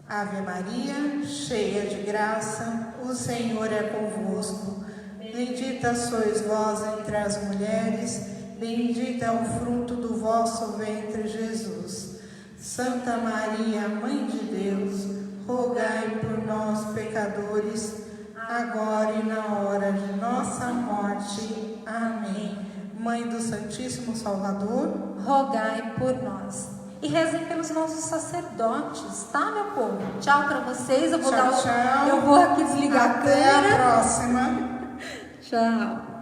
Ave Maria, cheia de graça, o Senhor é convosco. Bendita sois vós entre as mulheres, bendito é o fruto do vosso ventre, Jesus. Santa Maria, Mãe de Deus, rogai por nós, pecadores, agora e na hora de nossa morte. Amém. Mãe do Santíssimo Salvador, rogai por nós. E rezem pelos nossos sacerdotes, tá, meu povo? Tchau para vocês. Eu vou tchau. Eu vou aqui desligar a câmera. Até a próxima. Tchau.